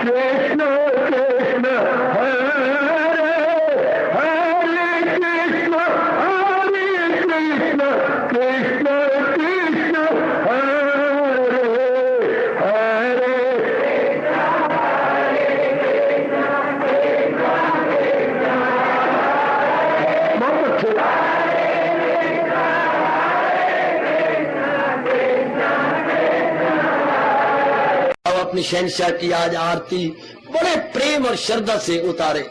कृष्ण कृष्ण हरे हरे कृष्ण कृष्ण कृष्ण हरे हरे बहुत अच्छे। अब अपनी शहंशाह की आज आरती बड़े प्रेम और श्रद्धा से उतारे।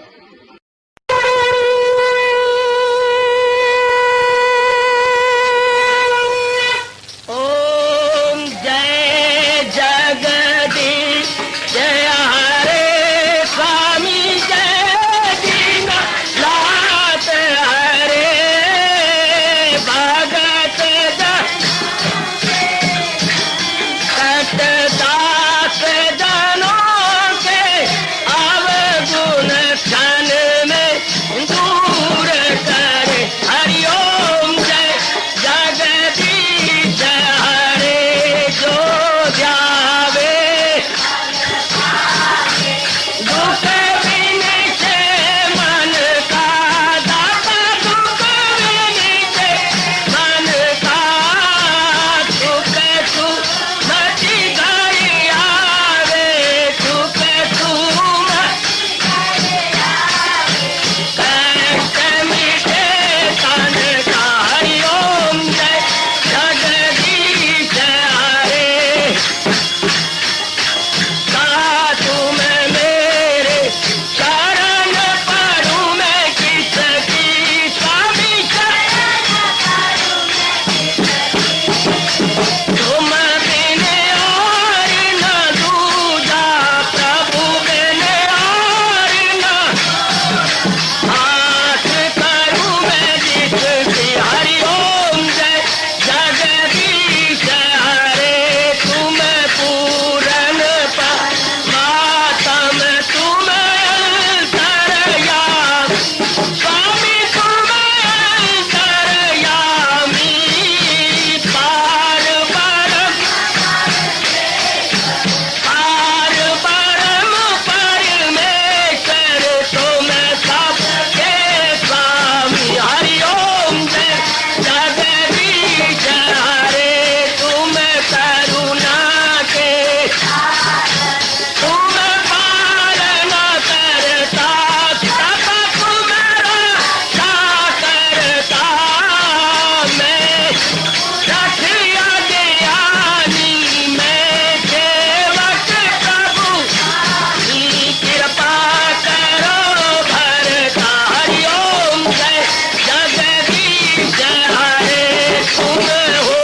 ओम जय जगदीश जय हरे स्वामी जय दीनानाथ हरे भगत दास जनों के अवगुण क्षण में दूर करे। हरिओम जय जगदीश हरे जो ध्यावे दुख विनिचे मन का दाता दुख विनिचे मन का सुख तू मची गई आवे सुख तू कष्ट मिटे तन का। हरिओम जय जगदीश हरे तुम मेरे शरण पड़ूं मैं किसकी स्वामी तुम बिन और न दूजा प्रभु बिन और न हाथ करूं मैं जिसकी। हरिओम जय जगदीश हरे तुम पूरन मातम तुम अंतरयामी स्वामी तुम अंतरयामी पार परम परमेश्वर तुम सबके स्वामी। हरिओम जय जगदीश हरे तुम करुणा के तुम पालन करता सब तुम्हारा करता मैं रखिया ज्ञानी मैं सेवक प्रभु की कृपा करो भरता। हरिओम जय जगदीश हरे तुम हो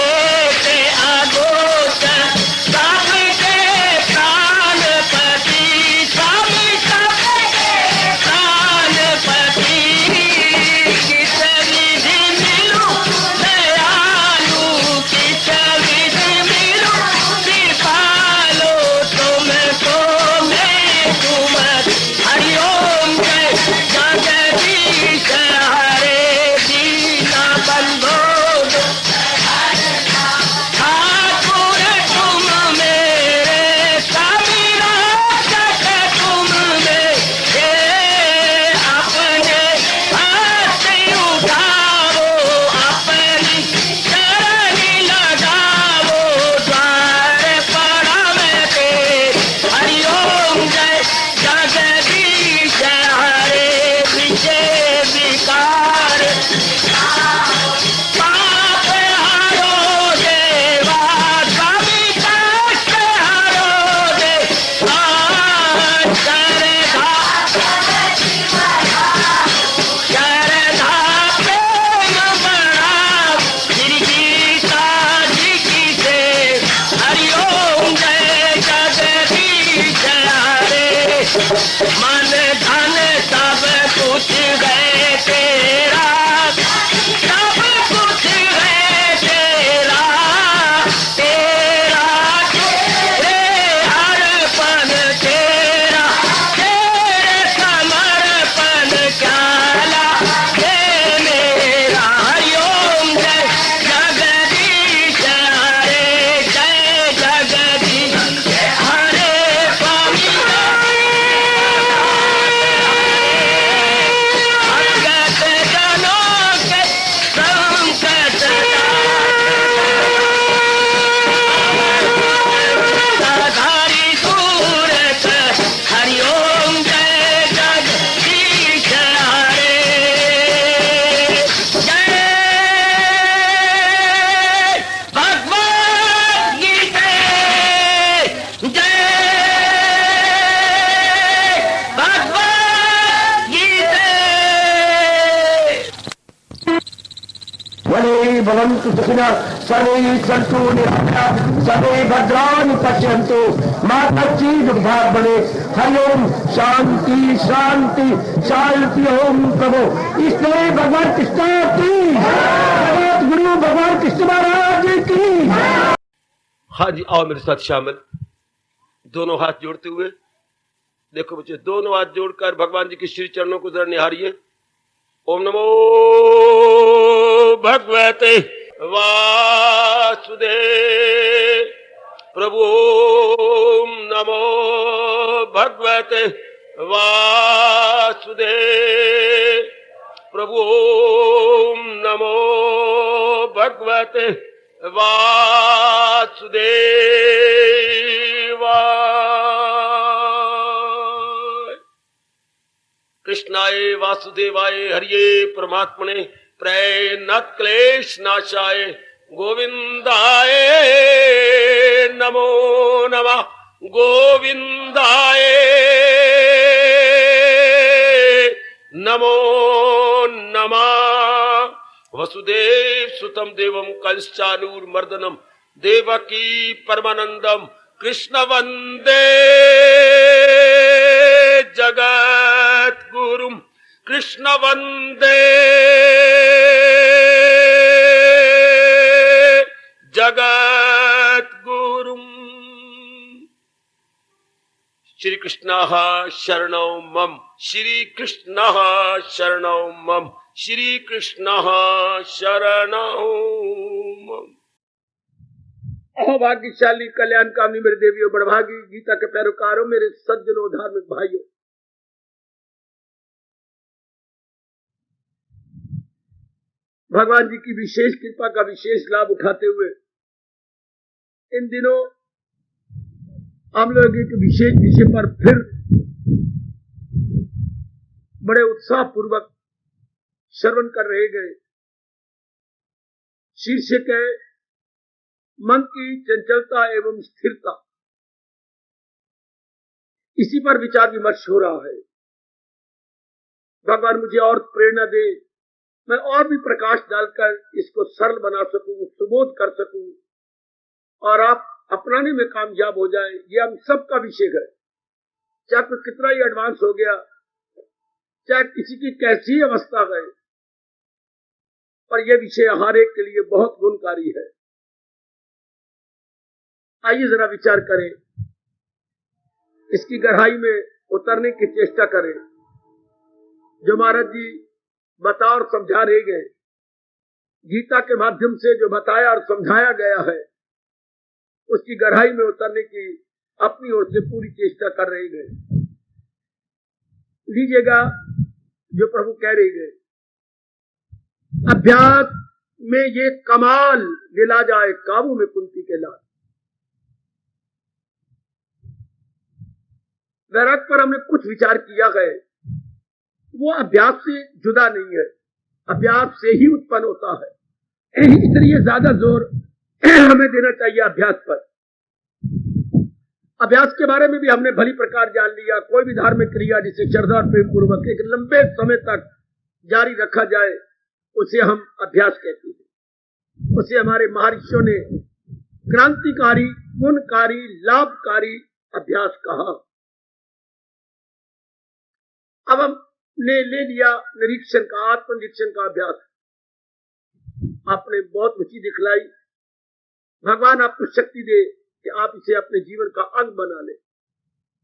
एक अगोचर सबके प्राणपति स्वामी सबके प्राणपति किस विधि मिलूं दयालु किस विधि मिलूं कृपालो तुमको मैं तुम। हरिओम जय जगदीश हरे दीना बंधो ठाकुर तुम मेरे स्वामी रक्षक तुम मेरे अपने हाथ उठाओ अपनी शरण लगाओ द्वार पड़ा मैं तेरे। हरिओम जय जगदीश हरे विजय विकार पाप हरो देवा स्वामी कष्ट हरो देवा श्रद्धा प्रेम बढ़ाओ श्री गीता जी की से। हरिओम जय जगदीश हरे मन धन सब कुछ है तेरा सब कुछ है तेरा तेरा तेरे अर्पण तेरा तेरे समर्पण क्या लागे मेरा। हरिओम जय जगदीश हरे जय जगदीश हरे स्वामी भवन्तु सुखिनः सर्वे सन्तु निरामयाः सर्वे भद्राणि पश्यन्तु मा कश्चित् दुर्भाग् भवेत्। हरि ओम शांति शांति शांति। ओम प्रभु इसलिए भगवान कृष्ण की जगत गुरु भगवान कृष्ण महाराज की। हाँ जी, आओ मेरे साथ शामिल, दोनों हाथ जोड़ते हुए। देखो बच्चे, दोनों हाथ जोड़कर भगवान जी के श्री चरणों को जरा निहारिए। ओम नमो भगवते वासुदेव प्रभु। ओम नमो भगवते वासुदेव प्रभु। ओम नमो भगवते वासुदेवाय। कृष्णाय वासुदेवाय हरिये परमात्मने प्रेरणात् क्लेश नाशाय गोविंदाय नमो नमः। गोविंदाय नमो नमः। वसुदेव सुतम देवम कंसचानूरमर्दनम देवकी परमानंदम कृष्ण वंदे जगत गुरुम। कृष्ण वंदे जगत गुरुम। श्री कृष्ण शरणौ मम। श्री कृष्ण शरणौ मम। श्री कृष्ण शरणौ मम। अहोभाग्यशाली कल्याणकामी मेरे देवियों बड़भागी गीता के पैरोकारों, मेरे सज्जनों धार्मिक भाइयों, भगवान जी की विशेष कृपा का विशेष लाभ उठाते हुए इन दिनों हम लोग एक विशेष विषय पर फिर बड़े उत्साह पूर्वक श्रवण कर रहे गए। शीर्षक है मन की चंचलता एवं स्थिरता। इसी पर विचार विमर्श हो रहा है। भगवान मुझे और प्रेरणा दे, मैं और भी प्रकाश डालकर इसको सरल बना सकूं, सुबोध कर सकूं और आप अपनाने में कामयाब हो जाए। ये हम सबका विषय है, चाहे कोई कितना ही एडवांस हो गया, चाहे किसी की कैसी अवस्था है, पर यह विषय हर एक के लिए बहुत गुणकारी है। आइए जरा विचार करें, इसकी गहराई में उतरने की चेष्टा करें। जो महाराज जी बता और समझा रहे गए, गीता के माध्यम से जो बताया और समझाया गया है, उसकी गहराई में उतरने की अपनी ओर से पूरी चेष्टा कर रहे गए। लीजिएगा जो प्रभु कह रहे गए, अभ्यास में ये कमाल दिला जाए काबू में कुंती के लाल। वैराग पर हमने कुछ विचार किया है, वो अभ्यास से जुदा नहीं है, अभ्यास से ही उत्पन्न होता है। इसलिए ज्यादा जोर हमें देना चाहिए अभ्यास पर। अभ्यास के बारे में भी हमने भली प्रकार जान लिया। कोई भी धार्मिक क्रिया जिसे श्रद्धा और प्रेम पूर्वक एक लंबे समय तक जारी रखा जाए, उसे हम अभ्यास कहते हैं। उसे हमारे महर्षियों ने क्रांतिकारी, गुणकारी, लाभकारी अभ्यास कहा। अब हमने ले लिया निरीक्षण का, आत्मनिरीक्षण का अभ्यास। आपने बहुत रुचि दिखलाई। भगवान आपको शक्ति दे कि आप इसे अपने जीवन का अंग बना ले।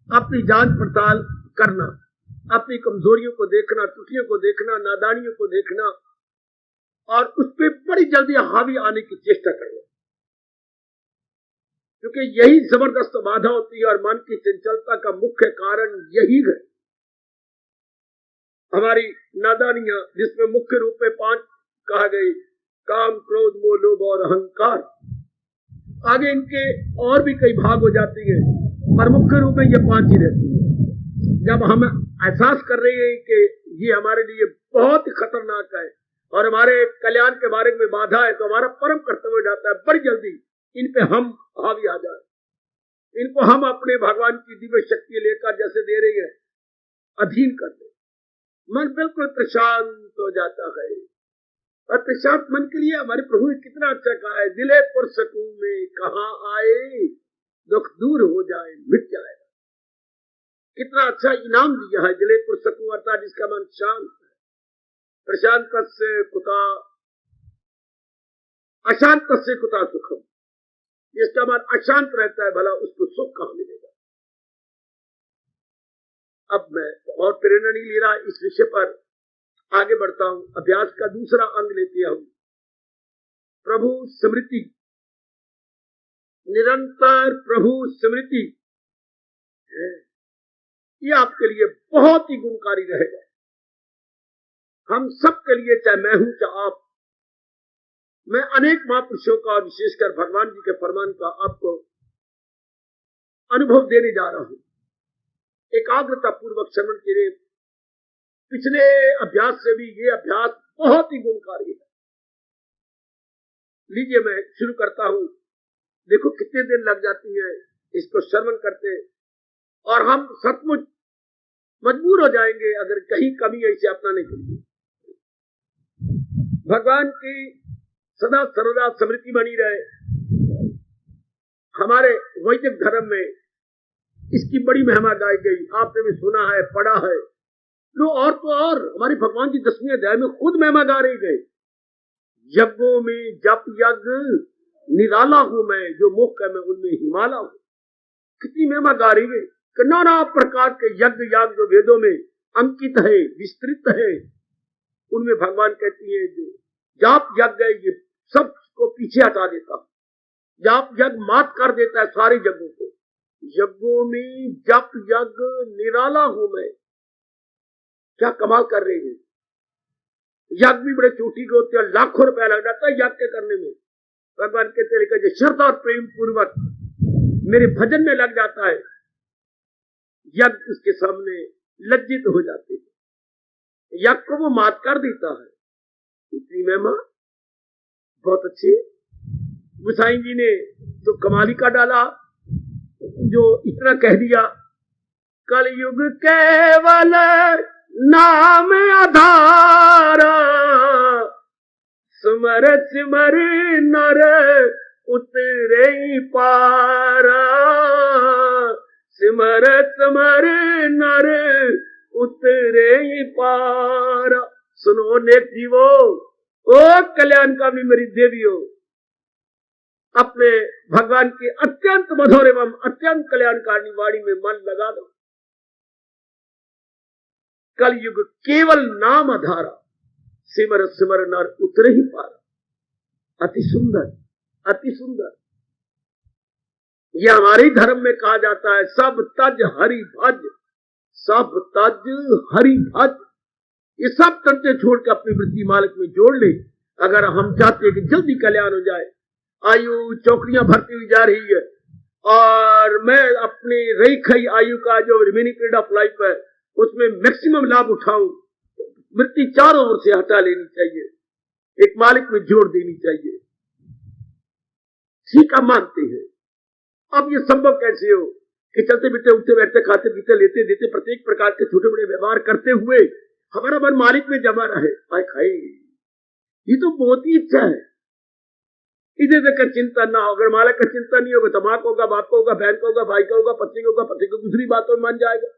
अपनी जांच पड़ताल करना, अपनी कमजोरियों को देखना, त्रुटियों को देखना, नादानियों को देखना और उस पर बड़ी जल्दी हावी आने की चेष्टा करना, क्योंकि यही जबरदस्त बाधा होती है और मन की चंचलता का मुख्य कारण यही है। हमारी नादानियां, जिसमें मुख्य रूप में 5 कहा गई, काम, क्रोध, मोह, लोभ और अहंकार। आगे इनके और भी कई भाग हो जाती है, पर मुख्य रूप में ये 5 ही रहती है। जब हम एहसास कर रहे हैं कि ये हमारे लिए बहुत खतरनाक है और हमारे कल्याण के बारे में बाधा है, तो हमारा परम कर्तव्य हो जाता है बड़ी जल्दी इन पे हम हावी आ जाए, इनको हम अपने भगवान की दिव्य शक्ति लेकर जैसे दे रही है अधीन कर दे। मन बिल्कुल प्रशांत हो जाता है और प्रशांत मन के लिए हमारे प्रभु ने कितना अच्छा कहा है, दिले पुरसकू में कहाँ आए, दुख दूर हो जाए मिट जाएगा। कितना अच्छा इनाम दिया है, दिले पुरसकू अर्थात जिसका मन शांत है। प्रशांत से कुता अशांत से कुता सुखम, जिसका मन अशांत रहता है भला उसको सुख कहां मिलेगा। अब मैं और प्रेरणा नहीं ले रहा, इस विषय पर आगे बढ़ता हूं। अभ्यास का दूसरा अंग लेते हम, प्रभु स्मृति। निरंतर प्रभु स्मृति है, ये आपके लिए बहुत ही गुणकारी रहेगा। हम सबके लिए, चाहे मैं हूं चाहे आप, मैं अनेक महापुरुषों का और विशेषकर भगवान जी के फरमान का आपको अनुभव देने जा रहा हूं। एकाग्रता पूर्वक श्रवण के लिए पिछले अभ्यास से भी ये अभ्यास बहुत ही गुणकारी है। लीजिए मैं शुरू करता हूं। देखो कितने दिन लग जाती है इसको श्रवण करते, और हम सचमुच मजबूर हो जाएंगे अगर कहीं कमी है इसे अपनाने के लिए। भगवान की सदा सर्वदा स्मृति बनी रहे। हमारे वैदिक धर्म में इसकी बड़ी महिमा गाई गई, आपने भी सुना है, पढ़ा है। लो और तो और हमारे भगवान की 10वें अध्याय में खुद महिमा गा रही गई, यज्ञों में जप यज्ञ निराला हूं मैं, जो मुख है मैं उनमें हिमाला हूं। कितनी महिमा गा रही है कि नाना प्रकार के यज्ञ याग जो वेदों में अंकित है, विस्तृत है, उनमें भगवान कहती है जो जाप यज्ञ है ये सब को पीछे हटा देता, जाप यज्ञ मात कर देता है सारे यज्ञों को। यज्ञों में जप यज्ञ निराला हूं मैं। क्या कमाल कर रहे हैं। यज्ञ भी बड़े चोटी के होते हैं, लाखों रुपया लग जाता है यज्ञ के करने में। भगवान के तरीके जो श्रद्धा और प्रेम पूर्वक मेरे भजन में लग जाता है, यज्ञ उसके सामने लज्जित हो जाते हैं, यज्ञ को वो मात कर देता है। इतनी महिमा बहुत अच्छी। गुसाई जी ने तो कमाली का डाला, जो इतना कह दिया, कलयुग केवल नाम आधार, सुमर सिमर नर उतरे पारा, सिमर सिमर नर उतरे पारा। सुनो नेक जीवो, ओ कल्याणकामी मेरी देवियों, अपने भगवान की अत्यंत मधुर एवं अत्यंत कल्याणकारी वाणी में मन लगा दो। कलयुग केवल नाम आधारा, सिमर सिमर नर उतरे ही पारा। अति सुंदर, अति सुंदर। यह हमारे ही धर्म में कहा जाता है, सब तज हरि भज, सब तज हरि भज। ये सब तंत्र छोड़ के अपनी वृत्ति मालिक में जोड़ ले। अगर हम चाहते हैं कि जल्दी कल्याण हो जाए, आयु चौकड़ियां भरती हुई जा रही है, और मैं अपनी रही खई आयु का जो रिमेनिंग पीरियड ऑफ लाइफ है उसमें मैक्सिमम लाभ उठाऊं, वृत्ति चारों ओर से हटा लेनी चाहिए, एक मालिक में जोड़ देनी चाहिए। ठीक है, मानते हैं। अब ये संभव कैसे हो कि चलते फिरते उठते बैठते खाते पीते लेते देते प्रत्येक प्रकार के छोटे बड़े व्यवहार करते हुए हमारा मन मालिक में जमा रहे। आय खाए, ये तो बहुत ही इच्छा है। इधर तक चिंता ना हो, अगर मालिक का चिंता नहीं होगा तो माँ को होगा, बाप को होगा, बहन को होगा, भाई को होगा, पति को होगा, पति को दूसरी बातों में मान जाएगा,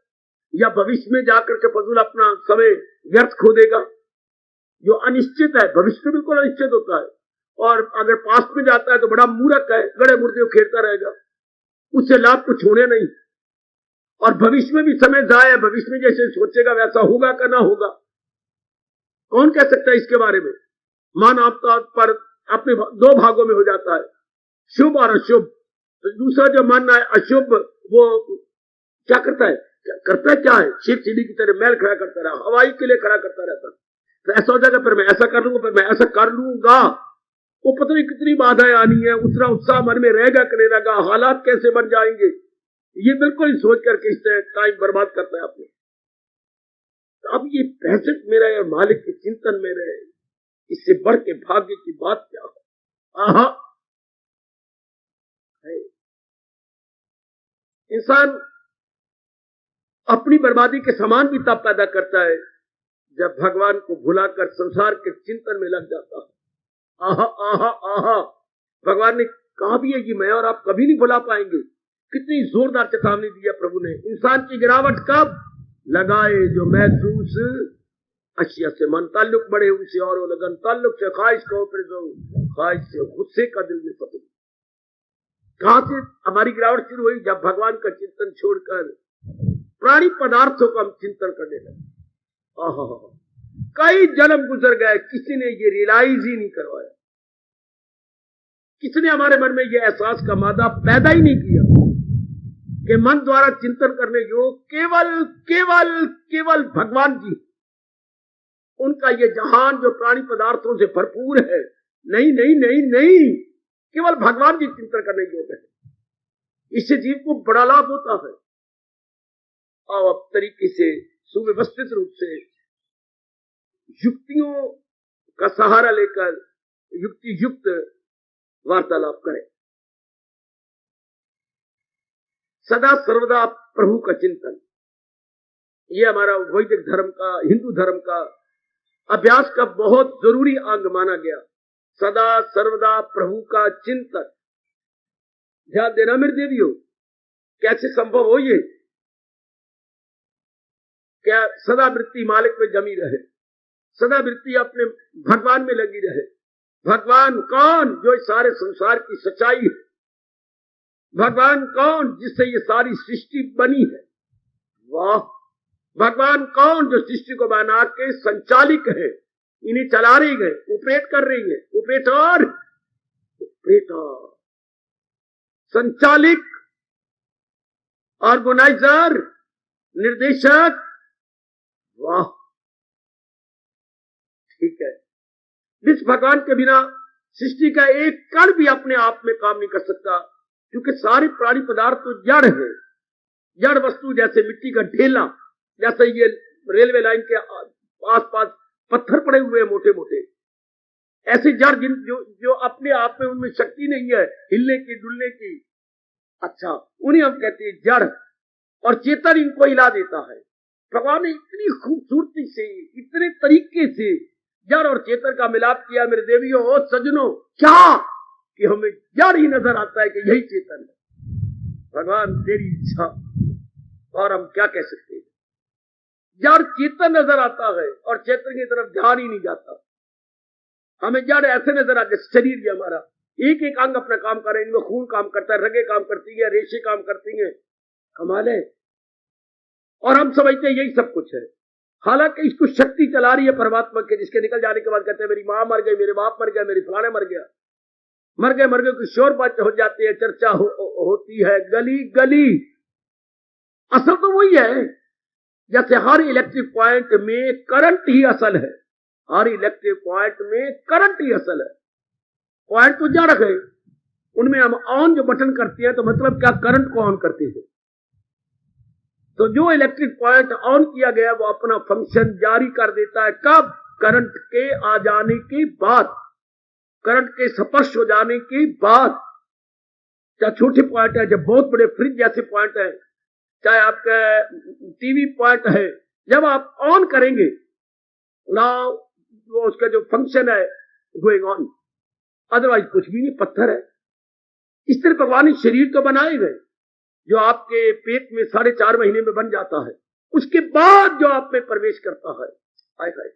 या भविष्य में जाकर के फजूल अपना समय व्यर्थ खो देगा। जो अनिश्चित है, भविष्य में बिल्कुल अनिश्चित होता है, और अगर पास्ट में जाता है तो बड़ा मूर्ख है, गड़े मुर्दे खेलता रहेगा, उससे लाभ कुछ होने नहीं। और भविष्य में भी समय जाए, भविष्य में जैसे सोचेगा वैसा होगा का ना होगा, कौन कह सकता है इसके बारे में। मान आपका पर अपने दो भागों में हो जाता है, शुभ और अशुभ। तो दूसरा जो मानना है अशुभ, वो क्या करता है, क्या है, शेख चिड़ी की तरह मैल खड़ा करता रहा, हवाई के लिए खड़ा करता रहता। तो ऐसा हो जाएगा, फिर मैं ऐसा कर लूंगा, फिर मैं ऐसा कर लूंगा, वो पता नहीं कितनी बाधाएं आनी है, उतना उत्साह मन में रहेगा कि नहीं रहेगा, हालात कैसे बन जाएंगे, ये बिल्कुल सोच करके इससे टाइम बर्बाद करता है अपने। तो अब ये पैसे में रहे और मालिक के चिंतन में रहे, इससे बढ़ के भाग्य की बात क्या है। आहा, इंसान अपनी बर्बादी के समान भी तब पैदा करता है जब भगवान को भुलाकर संसार के चिंतन में लग जाता है। आहा आहा आहा, भगवान ने कहा भी है कि मैं और आप कभी नहीं भुला पाएंगे। कितनी जोरदार चेतावनी दी है प्रभु ने। इंसान की गिरावट कब लगाए जो महसूस अशिया से मन, ताल्लुक बढ़े उनसे और वो लगन, ताल्लुक से ख्वाहिश को फिर जो ख्वाहिश से गुस्से का दिल में फतू। कहां से हमारी गिरावट शुरू हुई? जब भगवान का चिंतन छोड़कर प्राणी पदार्थों का हम चिंतन करने लगे। आहा, कई जन्म गुजर गए, किसी ने ये रियलाइज ही नहीं करवाया, किसी ने हमारे मन में ये एहसास का मादा पैदा ही नहीं किया कि मन द्वारा चिंतन करने योग केवल केवल केवल भगवान जी, उनका ये जहान जो प्राणी पदार्थों से भरपूर है, नहीं नहीं नहीं नहीं, केवल भगवान जी चिंतन करने योग्य है। इससे जीव को बड़ा लाभ होता है। और अब तरीके से सुव्यवस्थित रूप से युक्तियों का सहारा लेकर युक्ति युक्त वार्तालाप करें। सदा सर्वदा प्रभु का चिंतन, यह हमारा वैदिक धर्म का, हिंदू धर्म का अभ्यास का बहुत जरूरी अंग माना गया। सदा सर्वदा प्रभु का चिंतन। ध्यान देना मेरे देवियों, कैसे संभव हो ये? क्या सदा वृत्ति मालिक में जमी रहे, सदा वृत्ति अपने भगवान में लगी रहे। भगवान कौन? जो इस सारे संसार की सच्चाई है। भगवान कौन? जिससे ये सारी सृष्टि बनी है। वाह! भगवान कौन? जो सृष्टि को बना के संचालिक है, इन्हें चला रही है, ऑपरेट कर रही है। ऑपरेटर, ऑपरेटर, संचालिक, ऑर्गेनाइजर, निर्देशक। वाह! ठीक है। जिस भगवान के बिना सृष्टि का एक कण भी अपने आप में काम नहीं कर सकता, क्योंकि सारे प्राणी पदार्थ तो जड़ है। जड़ वस्तु जैसे मिट्टी का ढेला, जैसे ये रेलवे लाइन के आसपास पत्थर पड़े हुए हैं मोटे मोटे, ऐसे जड़ जो अपने आप में उनमें शक्ति नहीं है हिलने की डुलने की, अच्छा, उन्हें हम कहते हैं जड़। और चेतन इनको हिला देता है। भगवान ने इतनी खूबसूरती से, इतने तरीके से जड़ और चेतन का मिलाप किया मेरे देवियों और सज्जनों, क्या कि हमें जड़ ही नजर आता है कि यही चेतन है। भगवान तेरी इच्छा, और हम क्या कह सकते हैं। जड़ चेतन नजर आता है और चेतन की तरफ ध्यान ही नहीं जाता। हमें जड़ ऐसे नजर आते, शरीर ये हमारा एक एक अंग अपना काम कर रहे हैं, इनमें खून काम करता है, रगे काम करती है, रेशे काम करती है, कमाल है। और हम समझते हैं यही सब कुछ है, हालांकि इसको शक्ति चला रही है परमात्मा के, जिसके निकल जाने के बाद कहते हैं मेरी मां मर गई, मेरे बाप मर गया, मेरी फलाने मर गया, मर गए कुछ शोर बात हो जाती है, चर्चा होती है गली गली। असल तो वही है, जैसे हर इलेक्ट्रिक पॉइंट में करंट ही असल है। हर इलेक्ट्रिक पॉइंट में करंट ही असल है। पॉइंट तो जड़ है, उनमें हम ऑन जो बटन करते हैं तो मतलब क्या, करंट को ऑन करते हैं। तो जो इलेक्ट्रिक पॉइंट ऑन किया गया वो अपना फंक्शन जारी कर देता है। कब? करंट के आ जाने के बाद, करंट के स्पर्श हो जाने के बाद। चाहे छोटे पॉइंट है, जब बहुत बड़े फ्रिज जैसे पॉइंट है, चाहे आपका टीवी पॉइंट है, जब आप ऑन करेंगे ना, वो उसका जो फंक्शन है गोइंग ऑन, अदरवाइज कुछ भी नहीं, पत्थर है। इस तरह भगवान ने शरीर तो बनाए गए जो आपके पेट में 4.5 महीने में बन जाता है, उसके बाद जो आप में प्रवेश करता है, आएगा,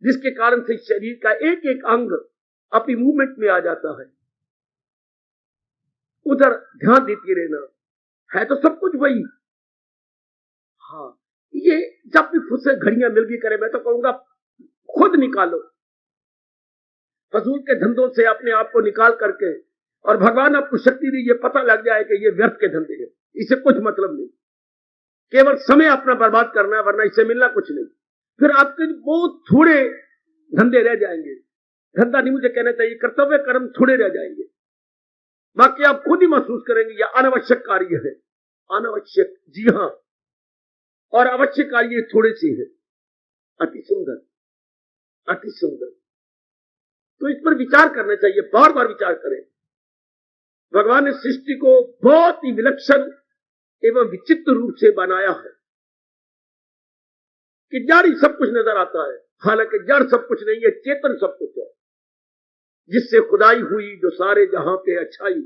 जिसके कारण से शरीर का एक एक अंग अपनी मूवमेंट में आ जाता है। उधर ध्यान देती रहना है, तो सब कुछ वही। हाँ, ये जब भी खुद से घड़ियां मिल भी करे, मैं तो कहूंगा खुद निकालो, फजूल के धंधों से अपने आप को निकाल करके, और भगवान आपको शक्ति दी, ये पता लग जाए कि ये व्यर्थ के धंधे हैं, इससे कुछ मतलब नहीं, केवल समय अपना बर्बाद करना है, वरना इससे मिलना कुछ नहीं। फिर आपके बहुत थोड़े धंधे रह जाएंगे, धंधा नहीं मुझे कहना चाहिए, कर्तव्य कर्म थोड़े रह जाएंगे, बाकी आप खुद ही महसूस करेंगे यह अनावश्यक कार्य है। अनावश्यक, जी हां, और आवश्यक कार्य थोड़े से है। अति सुंदर, अति सुंदर। तो इस पर विचार करना चाहिए, बार बार विचार करें। भगवान ने सृष्टि को बहुत ही विलक्षण एवं विचित्र रूप से बनाया है। कि जड़ ही सब कुछ नजर आता है, हालांकि जड़ सब कुछ नहीं है, चेतन सब कुछ है, जिससे खुदाई हुई जो सारे जहां पे अच्छाई।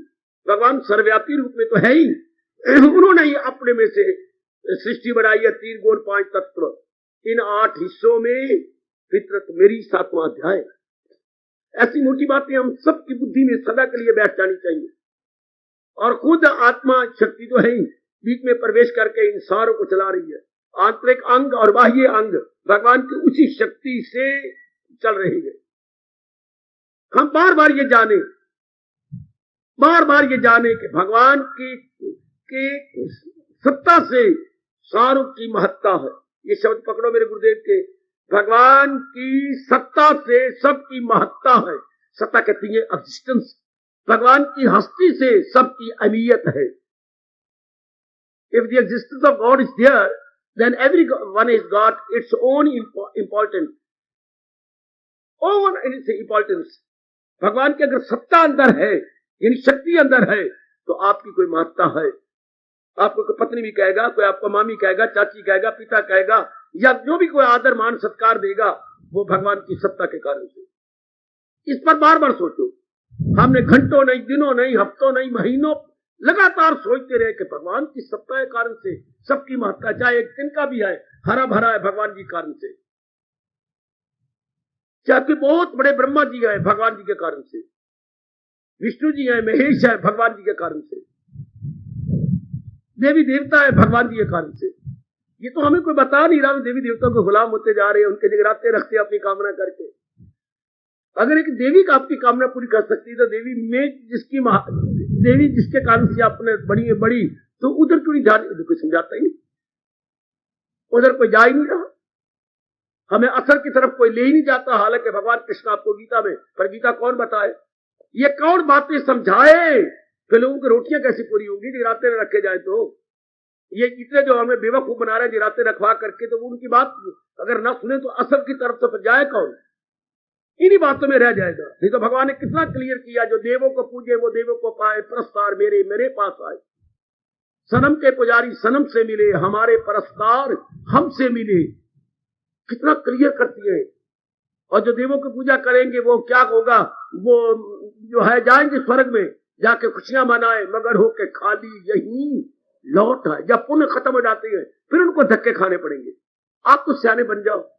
भगवान सर्वव्यापी रूप में तो है ही, उन्होंने ही अपने में से सृष्टि बनाई है, 3 गुण 5 तत्व, इन 8 हिस्सों में फितरत मेरी 7वां अध्याय। ऐसी मोटी बातें हम सबकी बुद्धि में सदा के लिए बैठ जानी चाहिए। और खुद आत्मा शक्ति तो है ही, बीच में प्रवेश करके इन सारों को चला रही है। आंतरिक अंग और बाह्य अंग भगवान की उसी शक्ति से चल रही है। हम बार बार ये जाने कि भगवान की सत्ता से सारों की महत्ता है। ये शब्द पकड़ो मेरे गुरुदेव के, भगवान की सत्ता से सबकी महत्ता है। सत्ता कहती है एग्जिस्टेंस, भगवान की हस्ती से सबकी अहमियत है। If the existence of God is there, then everyone has got its own importance. भगवान की अगर सत्ता अंदर है, यानी शक्ति अंदर है, तो आपकी कोई महत्ता है। आपको कोई पत्नी भी कहेगा, कोई आपको मामी कहेगा, चाची कहेगा, पिता कहेगा, या जो भी कोई आदर मान सत्कार देगा, वो भगवान की सत्ता के कारण से। इस पर बार बार सोचो। हमने घंटों नहीं, दिनों नहीं, हफ्तों नहीं, महीनों लगातार सोचते रहे कि भगवान की सत्ता के कारण से सबकी महत्ता, चाहे एक दिन का भी है, हरा भरा है भगवान जी के कारण से, चाहे बहुत बड़े ब्रह्मा जी है भगवान जी के कारण से, विष्णु जी है, महेश है भगवान जी के कारण से, देवी देवता है भगवान जी के कारण से। ये तो हमें कोई बता नहीं रहा, देवी देवताओं के गुलाम होते जा रहे हैं, उनके जगराते रखते अपनी कामना करके। अगर एक देवी का आपकी कामना पूरी कर सकती है, तो देवी जिसके कारण से आपने बड़ी, तो उधर क्यों नहीं जा रही? उधर कोई समझाता ही नहीं, उधर कोई जा ही नहीं रहा, हमें असर की तरफ कोई ले ही नहीं जाता। हालांकि भगवान कृष्ण आपको गीता में, पर गीता कौन बताए, ये कौन बातें समझाए कि लोगों की रोटियां कैसे पूरी होंगी जगराते रखे जाए? तो ये इतने जो हमें बेवकूफ बना रहे हैं जगराते रखवा करके, तो उनकी बात अगर ना सुने तो असर की तरफ तो फिर जाए कौन? इन्हीं बातों में रह जाएगा। नहीं तो भगवान ने कितना क्लियर किया, जो देवों को पूजे वो देवों को पाए, परस्तार मेरे पास आए। सनम के पुजारी सनम से मिले, हमारे परस्तार हमसे मिले। कितना क्लियर करती है। और जो देवों की पूजा करेंगे वो क्या होगा, वो जो है जाएंगे स्वर्ग में, जाके खुशियां मनाए, मगर होके खाली यही लौट आए। जब पुण्य खत्म हो जाते हैं फिर उनको धक्के खाने पड़ेंगे। आप तो सियाने बन जाओ,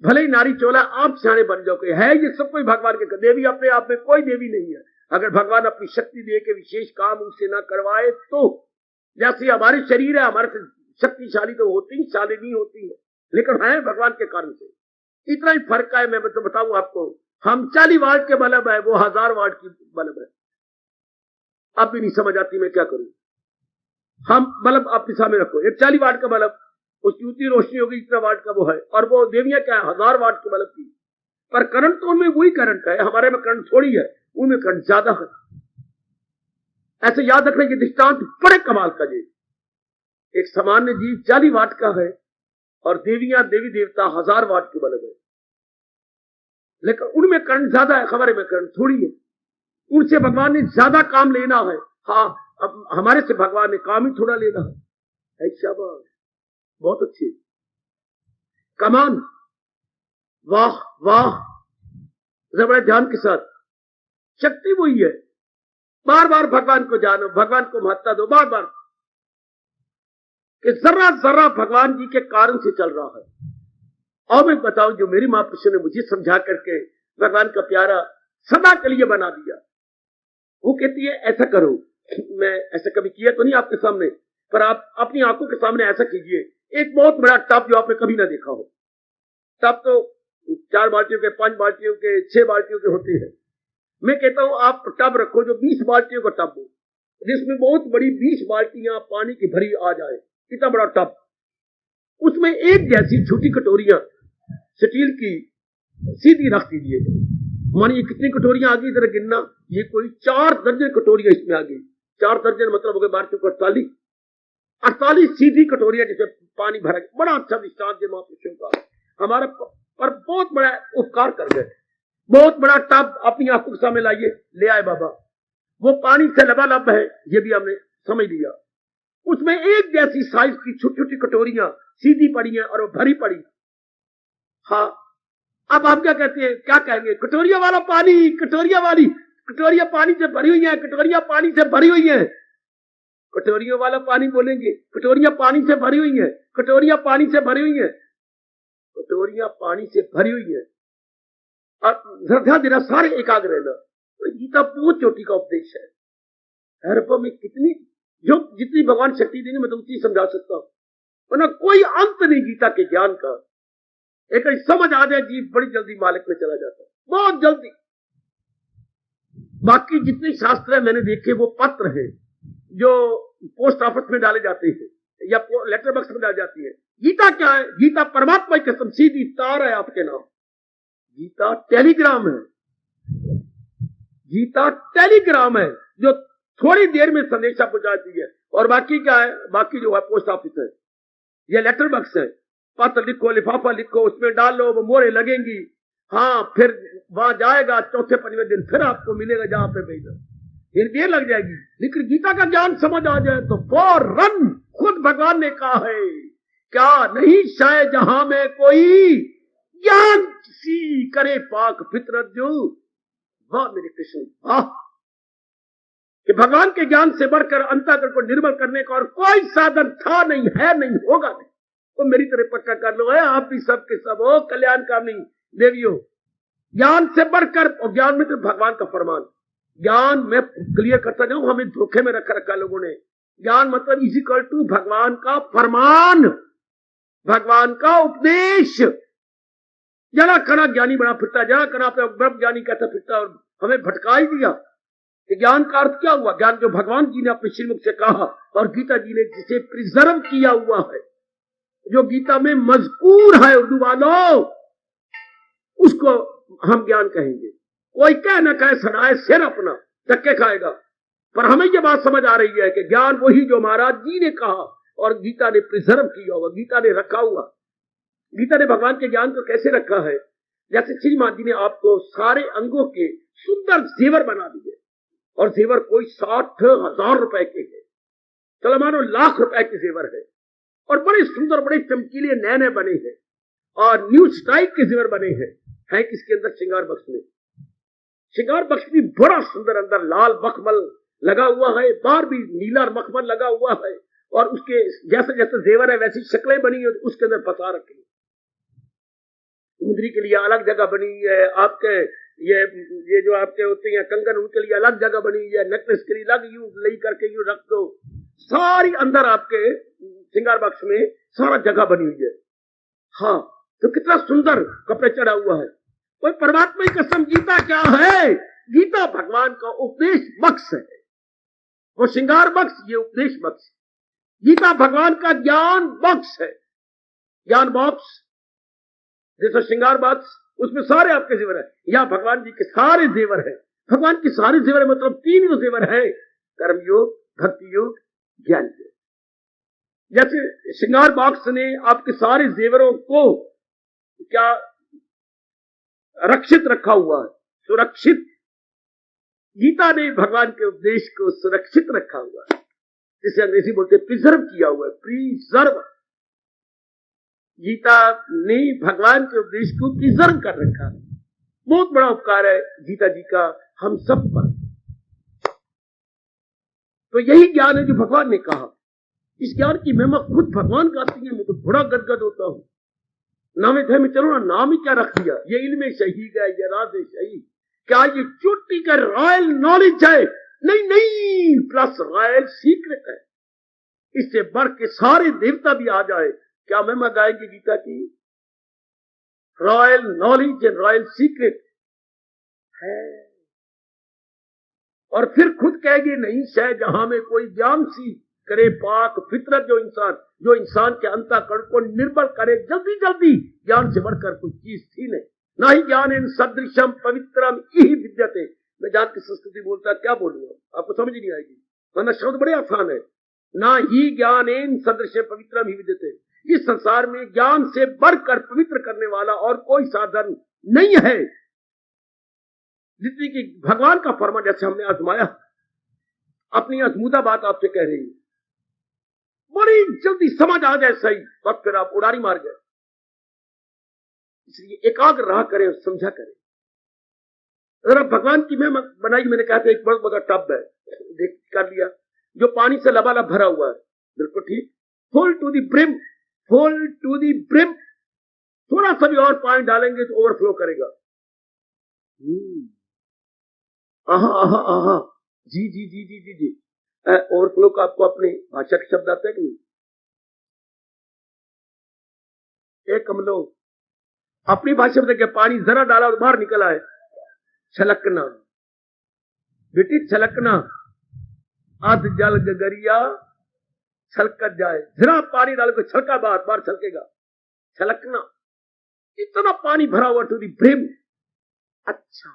भले ही नारी चोला, आप सियाने बन जाओ। है ये सब कोई भगवान के, देवी अपने आप में कोई देवी नहीं है। अगर भगवान अपनी शक्ति दे के विशेष काम उनसे ना करवाए तो, जैसे हमारे शरीर है, हमारे से शक्तिशाली तो होती, शालिनी होती है, लेकिन है भगवान के कारण से। इतना ही फर्क है। मैं तो बताऊं आपको, हम 40 वाट के बल्ब है, वो 1000 वाट की बल्ब है। अब भी नहीं समझ आती मैं क्या करूं। हम बल्ब अपने सामने रखो, एक 40 वाट का बल्ब, उसकी उतनी रोशनी होगी इतना वाट का वो है, और वो देवियां क्या है 1000 वाट के बल्ब की, पर करंट तो उनमें वही करंट है, हमारे में करंट थोड़ी है, उनमें करंट ज्यादा है। ऐसे याद रखने की दृष्टांत बड़े कमाल का जी। एक सामान्य जीव 40 वाट का है और देवियां देवी देवता 1000 वाट के बल्ब है, लेकिन उनमें करंट ज्यादा है, हमारे में करंट थोड़ी है। उनसे भगवान ने ज्यादा काम लेना है। हाँ, अब हमारे से भगवान ने काम ही थोड़ा लेना है। शाबाश, बहुत अच्छी कमान, वाह वाह, बड़े ध्यान के साथ। शक्ति वही है। बार बार भगवान को जानो, भगवान को महत्ता दो, बार बार कि जर्रा जर्रा भगवान जी के कारण से चल रहा है। और मैं बताऊं, जो मेरी महापुरुषों ने मुझे समझा करके भगवान का प्यारा सदा के लिए बना दिया, वो कहती है ऐसा करो। मैं ऐसा कभी किया तो नहीं आपके सामने, पर आप अपनी आंखों के सामने ऐसा कीजिए। एक बहुत बड़ा टब जो आपने कभी ना देखा हो, टब तो 4 बाल्टियों के, 5 बाल्टियों के, 6 बाल्टियों के होते हैं। मैं कहता हूं आप टब रखो जो 20 बाल्टियों का टब हो, जिसमें बहुत बड़ी 20 बाल्टियां पानी की भरी आ जाए, इतना बड़ा टब। उसमें एक जैसी छोटी कटोरियां स्टील की सीधी रख दीजिए। मानिए कितनी कटोरियां आ गई जरा गिनना, ये कोई 4 दर्जन कटोरियां इसमें आ गई। 4 दर्जन मतलब हो गए 12 48 सीधी कटोरियां जिसमें पानी भरा गया। बड़ा अच्छा दृष्टांत है महापुरुषों का, हमारा पर बहुत बड़ा उपकार कर गए। बहुत बड़ा टब अपनी आंखों के सामने लाइए, ले आए बाबा, वो पानी से लबालब है, ये भी हमने समझ लिया। उसमें एक जैसी साइज की छोटी छोटी कटोरियां सीधी पड़ी है और वो भरी पड़ी। हाँ, अब हम क्या कहते हैं, क्या कहेंगे, कटोरिया वाला पानी, कटोरिया पानी से भरी हुई है, कटोरिया पानी से भरी हुई है। कटोरियों वाला पानी बोलेंगे, कटोरिया पानी से भरी हुई है, कटोरिया पानी से भरी हुई है, कटोरिया पानी से भरी हुई है। और ध्यान देना, सारे एकाग्र रहना। तो गीता बहुत चोटी का उपदेश है। हरपा में कितनी जो जितनी भगवान शक्ति देनी मैं तो उतनी समझा सकता हूं, वरना कोई अंत नहीं गीता के ज्ञान का। एक समझ आ जाए जीव बड़ी जल्दी मालिक में चला जाता है, बहुत जल्दी। बाकी जितने शास्त्र मैंने देखे वो पत्र है जो पोस्ट ऑफिस में डाले जाते हैं या लेटर बॉक्स में डाली जाती है। गीता क्या है? गीता परमात्मा की कसम सीधी तार है आपके नाम। गीता टेलीग्राम है, गीता टेलीग्राम है जो थोड़ी देर में संदेशा पहुंचाती है। और बाकी क्या है? बाकी जो है पोस्ट ऑफिस है या लेटर बॉक्स है। पत्र लिखो, लिफाफा लिखो, उसमें डालो, वो मोहरें लगेंगी। हाँ, फिर वहां जाएगा, चौथे पंजवें दिन फिर आपको मिलेगा जहां पे भेजा। फिर देर लग जाएगी। लेकिन गीता का ज्ञान समझ आ जाए तो फौरन खुद भगवान ने कहा है, क्या नहीं शायद जहां में कोई ज्ञान सी करे पाक फितरत जो। वाह मेरे कृष्ण, वाह, कि भगवान के ज्ञान से बढ़कर अंतःकरण को निर्मल करने का और कोई साधन था नहीं, है नहीं, होगा नहीं। तो मेरी तरह पक्का कर लो है, आप भी सब के सब हो कल्याणकामी देवियों। ज्ञान से बढ़कर, और ज्ञान में तो भगवान का फरमान। ज्ञान में क्लियर करता जाऊं, हमें धोखे में रखा लोगों ने। ज्ञान मतलब इज इक्वल टू भगवान का फरमान, भगवान का उपदेश। जरा कना ज्ञानी बना फिरता, जरा कना पे ब्रह्म ज्ञानी कहता फिरता और हमें भटका ही दिया कि ज्ञान का अर्थ क्या हुआ। ज्ञान जो भगवान जी ने अपने श्रीमुख से कहा और गीता जी ने जिसे प्रिजर्व किया हुआ है, जो गीता में मजकूर है उर्दू वालों, उसको हम ज्ञान कहेंगे। कोई कह न कहे सड़ाए सिर अपना, धक्के खाएगा। पर हमें यह बात समझ आ रही है कि ज्ञान वही जो महाराज जी ने कहा और गीता ने प्रिजर्व किया हुआ, गीता ने रखा हुआ। गीता ने भगवान के ज्ञान को कैसे रखा है? जैसे श्रीमान जी ने आपको सारे अंगों के सुंदर जेवर बना दिए, और जेवर कोई 60,000 रुपए के है, चलो मानो लाख रुपए के जेवर है, और बड़े सुंदर बड़े चमकीले नए नए बने हैं और न्यू स्टाइल के जेवर बने हैं। है किसके अंदर? श्रृंगार बक्स में। श्रृंगार बक्स भी बड़ा सुंदर, अंदर लाल मखमल लगा हुआ है, बाहर भी नीला मखमल लगा हुआ है, और उसके जैसे जैसे जेवर है वैसी शक्लें बनी है, उसके अंदर फंसा रखी। मुंदरी के लिए अलग जगह बनी है, आपके ये जो आपके होते हैं कंगन, उनके लिए अलग जगह बनी है, नेकलेस के लिए अलग, यूं ले करके यूं रख दो। सारी अंदर आपके श्रृंगार बक्स में सारा जगह बनी हुई है। हाँ, तो कितना सुंदर कपड़े चढ़ा हुआ है। कोई परमात्मा की कसम, गीता क्या है? गीता भगवान का उपदेश बक्स है। वो श्रृंगार बक्स, ये उपदेश बक्स। गीता भगवान का ज्ञान बक्स है, ज्ञान बॉक्स। जैसे श्रृंगार बक्स, उसमें सारे आपके जेवर है। या भगवान जी के सारे जेवर है। भगवान के सारे जेवर है, मतलब 3 जेवर है, कर्मयोग, भक्ति योग, ज्ञान योग। जैसे श्रृंगार बॉक्स ने आपके सारे जेवरों को क्या रक्षित रखा हुआ है, सुरक्षित। गीता ने भगवान के उपदेश को सुरक्षित रखा हुआ है, जिसे अंग्रेजी बोलते हैं प्रिजर्व किया हुआ है, प्रिजर्व। गीता ने भगवान के उपदेश को प्रिजर्व कर रखा है। बहुत बड़ा उपकार है गीता जी का हम सब पर। तो यही ज्ञान है जो भगवान ने कहा। इस ज्ञान की महिमा खुद भगवान गाती है। मैं तो बड़ा गदगद होता हूं। नामे थे में चलो ना, नाम ही क्या रख दिया? ये इल्म शहीद है, ये राज शहीद। क्या ये चोटी का रॉयल नॉलेज है? नहीं नहीं, प्लस रॉयल सीक्रेट है। इससे बढ़ के सारे देवता भी आ जाए, क्या महिमा गाएंगे गीता की? Royal knowledge and royal secret है। और फिर खुद कहेंगे नहीं शायद जहां में कोई ज्ञान सी करे पाक फितरत, जो इंसान के अंतःकरण को निर्मल करे जल्दी जल्दी। ज्ञान से बढ़कर कोई चीज थी नहीं। ना ही ज्ञान इन सदृशम पवित्रम यही विद्यते। मैं जान की संस्कृति बोलता क्या बोलूंगा, आपको समझ नहीं आएगी, वरना शब्द बड़े आसान है। ना ही ज्ञान इन सदृशम पवित्रम ही विद्यते। इस संसार में ज्ञान से बढ़कर पवित्र करने वाला और कोई साधन नहीं है। जितनी कि भगवान का फरमान, जैसे हमने आजमाया, अपनी अजमूदा बात आपसे कह रही है, बड़ी जल्दी समझ आ जाए सही, बस फिर आप उड़ारी मार गए। इसलिए एकाग्र रहा करें और समझा करें। अगर भगवान की मैं बनाई, मैंने कहा था एक बहुत बड़ा टब है, देख कर लिया, जो पानी से लबालब भरा हुआ है, बिल्कुल ठीक, full to the brim, full to the brim. थोड़ा सा भी और पानी डालेंगे तो ओवरफ्लो करेगा। आहा आहा आहा, जी जी जी जी जी जी। ओवरफ्लो का आपको अपनी भाषा के शब्द आता है कि नहीं? एक हम लोग अपनी भाषा में देखिए, पानी जरा डाला और बाहर निकला है, छलकना बेटी, छलकना। अध जल गगरिया छलकत जाए, जरा पानी डाल के छलका बाहर, बाहर छलकेगा, छलकना। इतना पानी भरा हुआ टू दी ब्रिम। अच्छा,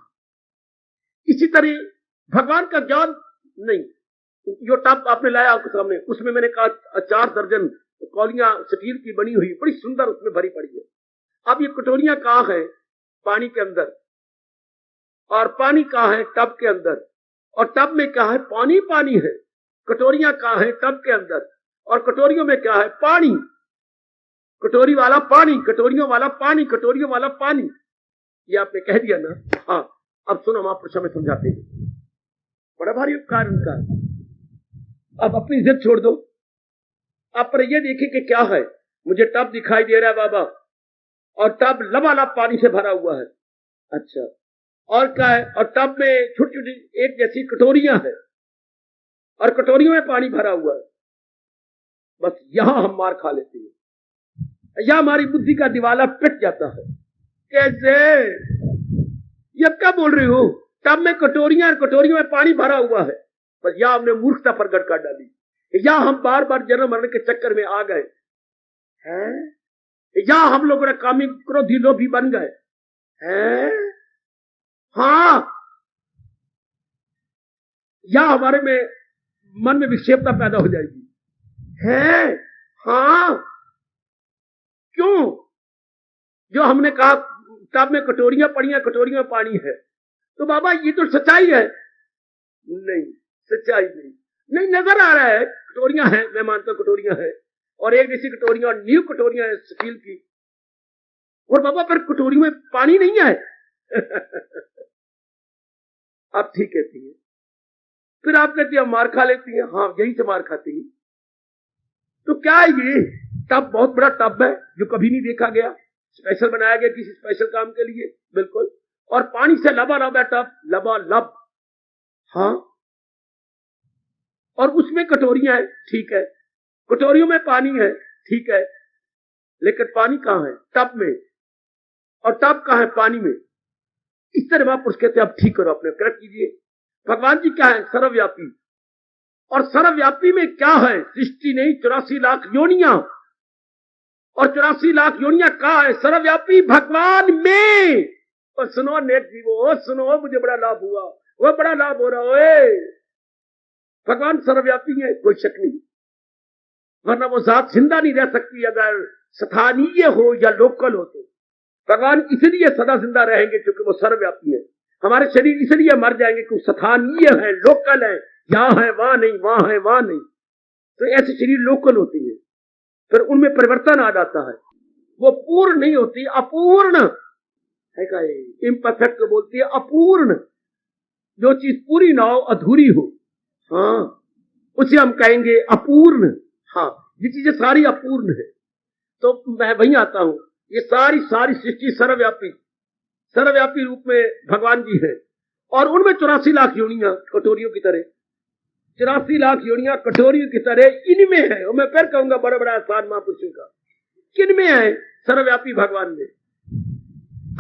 इसी तरह भगवान का ज्ञान नहीं, जो टब आपने लाया आपके सामने, उसमें मैंने कहा 4 दर्जन कौलियां स्टील की बनी हुई, बड़ी सुंदर उसमें भरी पड़ी है। अब ये कटोरियां कहां है? पानी के अंदर। और पानी कहां है? टब के अंदर। और टब में क्या है? पानी पानी है। कटोरियां कहां है? टब के अंदर। और कटोरियों में क्या है? पानी। कटोरी वाला पानी, कटोरियों वाला पानी, कटोरियों वाला पानी। ये आपने कह दिया ना। हाँ, अब सुनो, महापुरुष में समझाते हैं, बड़ा भारी उपकार उनका। अब अपनी जिद छोड़ दो, आप पर ये देखिए कि क्या है। मुझे टब दिखाई दे रहा है बाबा, और टब लबालब पानी से भरा हुआ है। अच्छा, और क्या है? और टब में छोटी छोटी एक जैसी कटोरियां हैं, और कटोरियों में पानी भरा हुआ है। बस यहां हम मार खा लेते हैं, या हमारी बुद्धि का दिवाला पिट जाता है। कैसे? ये क्या बोल रहे हो? टब में कटोरियां और कटोरियों में पानी भरा हुआ है। बस या हमने मूर्खता प्रकट कर डाली, या हम बार बार जन्म मरण के चक्कर में आ गए हैं, या हम लोगों ने कामी क्रोधी लोभी बन गए हैं। हाँ, या हमारे में मन में विक्षेपता पैदा हो जाएगी है। हाँ, क्यों? जो हमने कहा टब में कटोरियां पड़ी हैं, कटोरियों में पानी है, तो बाबा ये तो सच्चाई है। नहीं, सच्चाई नहीं, नहीं नजर आ रहा है। कटोरियां हैं, मैं मानता हूं कटोरियां हैं, और एक जैसी कटोरियां, और न्यू कटोरियां हैं स्टील की, और बाबा पर कटोरियों में पानी नहीं है। आप ठीक कहती है। फिर आप कहती है मार खा लेती है। हाँ, यही से मार खाती है। तो क्या है ये टब? बहुत बड़ा टब है जो कभी नहीं देखा गया, स्पेशल बनाया गया किसी स्पेशल काम के लिए, बिल्कुल। और पानी से लबालब है टब, लबालब। हाँ, और उसमें कटोरियां हैं, ठीक है, कटोरियों में पानी है, ठीक है, लेकिन पानी कहां है? टब में। और टब कहां है? पानी में। इस तरह महापुरुष कहते हैं, अब ठीक करो, अपने करेक्ट कीजिए। भगवान जी क्या है? सर्वव्यापी। और सर्वव्यापी में क्या है? सृष्टि नहीं, 84 लाख योनियां, और 84 लाख योनियां कहां है? सर्वव्यापी भगवान में। और सुनो नेक जीवो, सुनो, मुझे बड़ा लाभ हुआ, वो बड़ा लाभ हो रहा है। भगवान सर्वव्यापी है, कोई शक नहीं, वरना वो जात जिंदा नहीं रह सकती अगर स्थानीय हो या लोकल हो। तो भगवान इसलिए सदा जिंदा रहेंगे क्योंकि वो सर्वव्यापी है। हमारे शरीर इसलिए मर जाएंगे क्योंकि स्थानीय है, लोकल है, यहां है वहां नहीं, वहां है वहां नहीं। तो ऐसे शरीर लोकल होती है, फिर उनमें परिवर्तन आ जाता है, वो पूर्ण नहीं होती, अपूर्ण है। का इम्परफेक्ट को बोलती है अपूर्ण। जो चीज पूरी ना हो, अधूरी हो, हाँ, उसे हम कहेंगे अपूर्ण। हाँ, ये चीजें सारी अपूर्ण है। तो मैं वहीं आता हूं, ये सारी सारी सृष्टि सर्वव्यापी, सर्वव्यापी रूप में भगवान जी है। और उनमें 84 लाख योनियां कटोरियों की तरह, 84 लाख योनियां कटोरियों की तरह इनमें है। और मैं फिर कहूंगा बड़ा बड़ा आसान महापुरुषों का, किन में है? सर्वव्यापी भगवान में।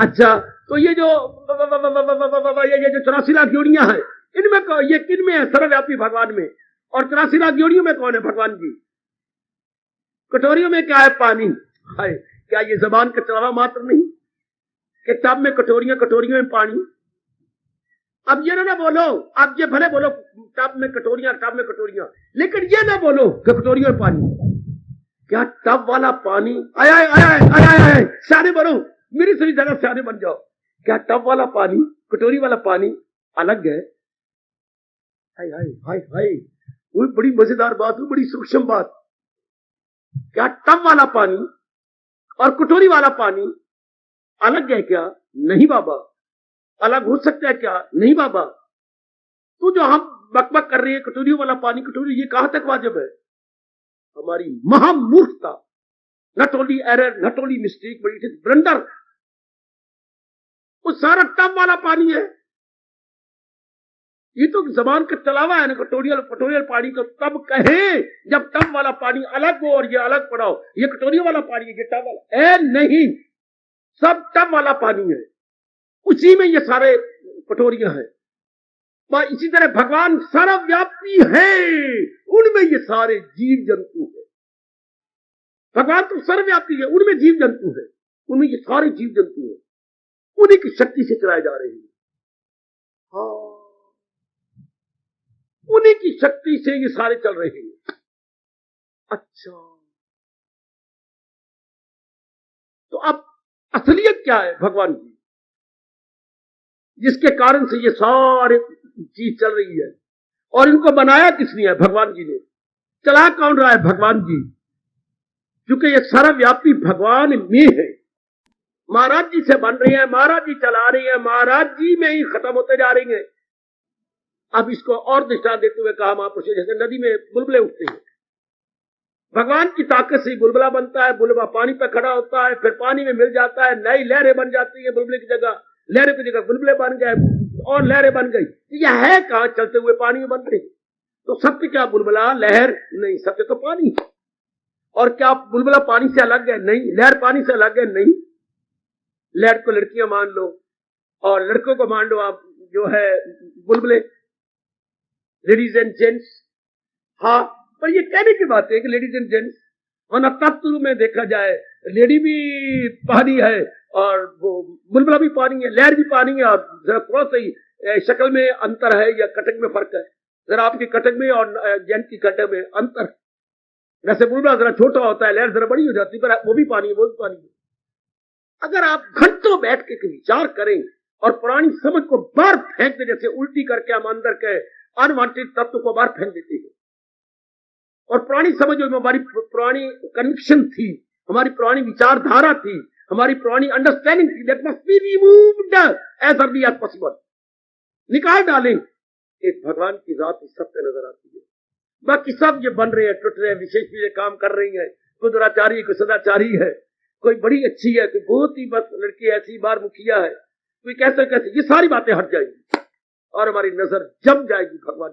अच्छा, तो ये जो 84 लाख योनियां हैं, इनमें ये किन में है? सर्वव्यापी भगवान में। और 84 लाख योनियों में कौन है? भगवान जी। कटोरियों में क्या है? पानी है। क्या ये जबान का चलावा मात्र नहीं कि टब में कटोरियां, कटोरियों में पानी? अब ये ना बोलो, आप ये भले बोलो टब में कटोरियां, टब में कटोरियां, लेकिन ये ना बोलो कि कटोरियों में पानी। क्या टब वाला पानी? आया आया आया आया, सारे बनो, मेरी सभी जगह सियाने बन जाओ। क्या टब वाला पानी, कटोरी वाला पानी अलग है? हाय हाय हाय हाय, वो बड़ी मजेदार बात, वो बड़ी सूक्ष्म बात। क्या टब वाला पानी और कटोरी वाला पानी अलग है क्या? नहीं बाबा। अलग हो सकता है क्या? नहीं बाबा। तो जो हम बकबक कर रही है कटोरी वाला पानी कटोरी, ये कहां तक वाजिब है? हमारी महामूर्खता, not only error, not only mistake, but it is blunder. वो सारा टब वाला पानी है। ये तो जबान का चलावा है ना, कटोरियल पानी तो तब कहे जब टब वाला पानी अलग हो और ये अलग पड़ा हो। ये कटोरियल वाला पानी है, ये टब वाला है नहीं, सब टब वाला पानी है, उसी में ये सारे कटोरियां हैं। इसी तरह भगवान सर्वव्यापी है, उनमें ये सारे जीव जंतु है। भगवान तो सर्वव्यापी है, उनमें जीव जंतु है, उनमें ये सारे जीव जंतु है, उन्हीं की शक्ति से चलाए जा रहे हैं। हाँ, उन्हीं की शक्ति से ये सारे चल रहे हैं। अच्छा, तो अब असलियत क्या है भगवान की, जिसके कारण से ये सारे चीज चल रही है? और इनको बनाया किसने है? भगवान जी ने। चला कौन रहा है? भगवान जी। क्योंकि ये सर्वव्यापी भगवान में है। महाराज जी से बन रही है, महाराज जी चला रही है, महाराज जी में ही खत्म होते जा रही है। अब इसको और दृष्टांत देते हुए कहा महापुरुष, जैसे नदी में बुलबुले उठते हैं, भगवान की ताकत से बुलबुला बनता है, बुलबुला पानी पर खड़ा होता है, फिर पानी में मिल जाता है, नई लहरें बन जाती है, बुलबुले की जगह लहरें की जगह बुलबुले बन गए और लहरें बन गई। यह है कहां? चलते हुए पानी में बन रही। तो सत्य क्या बुलबुला लहर? नहीं, सत्य तो पानी। और क्या बुलबुला पानी से अलग है? नहीं। लहर पानी से अलग है? नहीं। लहर को लड़कियां मान लो और लड़कों को मान लो आप जो है बुलबुले, लेडीज एंड जेंट्स। हाँ, पर ये कहने की बात है कि लेडीज एंड जेंट्स, वरना तत्व में देखा जाए लेडी भी पानी है और वो बुलबुला भी पानी है, लहर भी पानी है। और जरा थोड़ा सा शक्ल में अंतर है या कटक में फर्क है, जरा आपकी कटक में और जेंट की कटक में अंतर। वैसे बुलबुला जरा छोटा होता है, लहर जरा बड़ी हो जाती है, पर वो भी पानी है, वो भी पानी है। अगर आप घंटों बैठ के विचार करें और पुरानी समझ को बाहर फेंक दे, जैसे उल्टी करके हम अंदर के अनवांटेड तत्व को बाहर फेंक देते हैं, और पुरानी समझ जो हमारी पुरानी कन्विक्शन थी, हमारी पुरानी विचारधारा थी, हमारी पुरानी अंडरस्टैंडिंग थी, that must be removed as early as possible, निकाल डालें। एक भगवान की जात सब पे नजर आती है। बाकी सब ये बन रहे हैं, टूट रहे हैं, विशेष चीजें काम कर रही हैं, कोई दुराचारी, कोई सदाचारी है, कोई बड़ी अच्छी है, कोई बहुत ही बस लड़की ऐसी बार मुखिया है, कोई कैसे कैसे, ये सारी बातें हट जाएंगी और हमारी नजर जम जाएगी भगवान,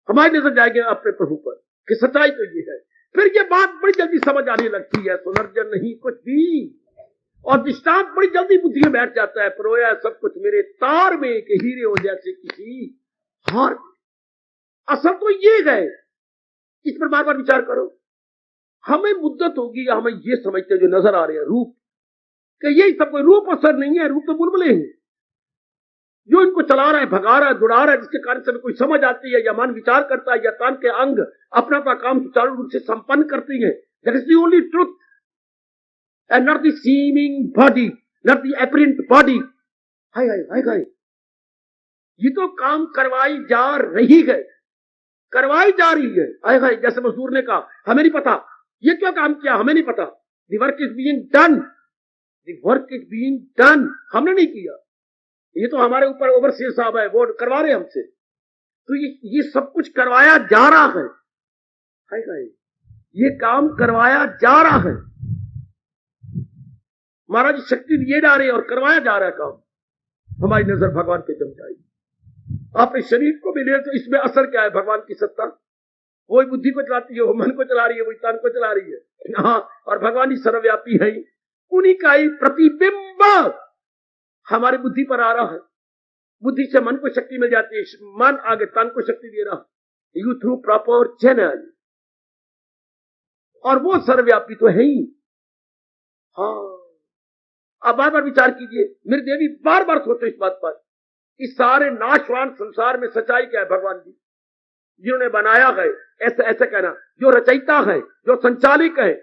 हमारी नजर जाएगी अपने प्रभु पर कि सच्चाई तो ये है। फिर ये बात बड़ी जल्दी समझ आने लगती है, सुनर्जन नहीं कुछ भी, और दृष्टांत बड़ी जल्दी बुद्धि में बैठ जाता है। परोया सब कुछ मेरे तार में के हीरे हो जैसे किसी हार। असल तो ये है, इस पर बार बार विचार करो। हमें मुद्दत होगी या हमें ये समझते जो नजर आ रहे हैं रूप, कि यही सब कोई रूप असर नहीं है, रूप तो बुलबुले हैं जो इनको चला रहा है, भगा रहा है, दुड़ा रहा है, जिसके कारण से कोई समझ आती है या मन विचार करता है या तन के अंग अपना अपना काम सुचारू रूप से संपन्न करती है। That is the only truth and not the seeming body, not the apparent body. हाय हाय हाय हाय, ये तो काम करवाई जा रही है, करवाई जा रही है। हाय हाय, जैसे मजदूर ने कहा हमें नहीं पता ये क्या काम किया, हमें नहीं पता। The work is being done, the work is being done, हमने नहीं किया, ये तो हमारे ऊपर ओवरसीयर साहब है, वो करवा रहे हमसे। तो ये सब कुछ करवाया जा रहा है। हाय हाय, ये काम करवाया जा रहा है, महाराज शक्ति दिए जा रहे हैं और करवाया जा रहा है काम। हमारी नजर भगवान पे जम जाएगी। आपने शरीर को भी ले तो इसमें असर क्या है? भगवान की सत्ता वही बुद्धि को चलाती है, वो मन को चला रही है, वही तन को चला रही है। हाँ, और भगवान ही सर्वव्यापी है, उन्हीं का ही प्रतिबिंब हमारी बुद्धि पर आ रहा है। बुद्धि से मन को शक्ति मिल जाती है, मन आगे तन को शक्ति दे रहा है, यू थ्रू प्रॉपर चैनल, और वो सर्वव्यापी तो है ही। हाँ, अब बार बार विचार कीजिए, मेरे देवी बार बार सोचो इस बात पर, इस सारे नाशवान संसार में सच्चाई क्या है? भगवान जी जिन्होंने बनाया है, ऐसा ऐसा कहना, जो रचयिता है, जो संचालिक है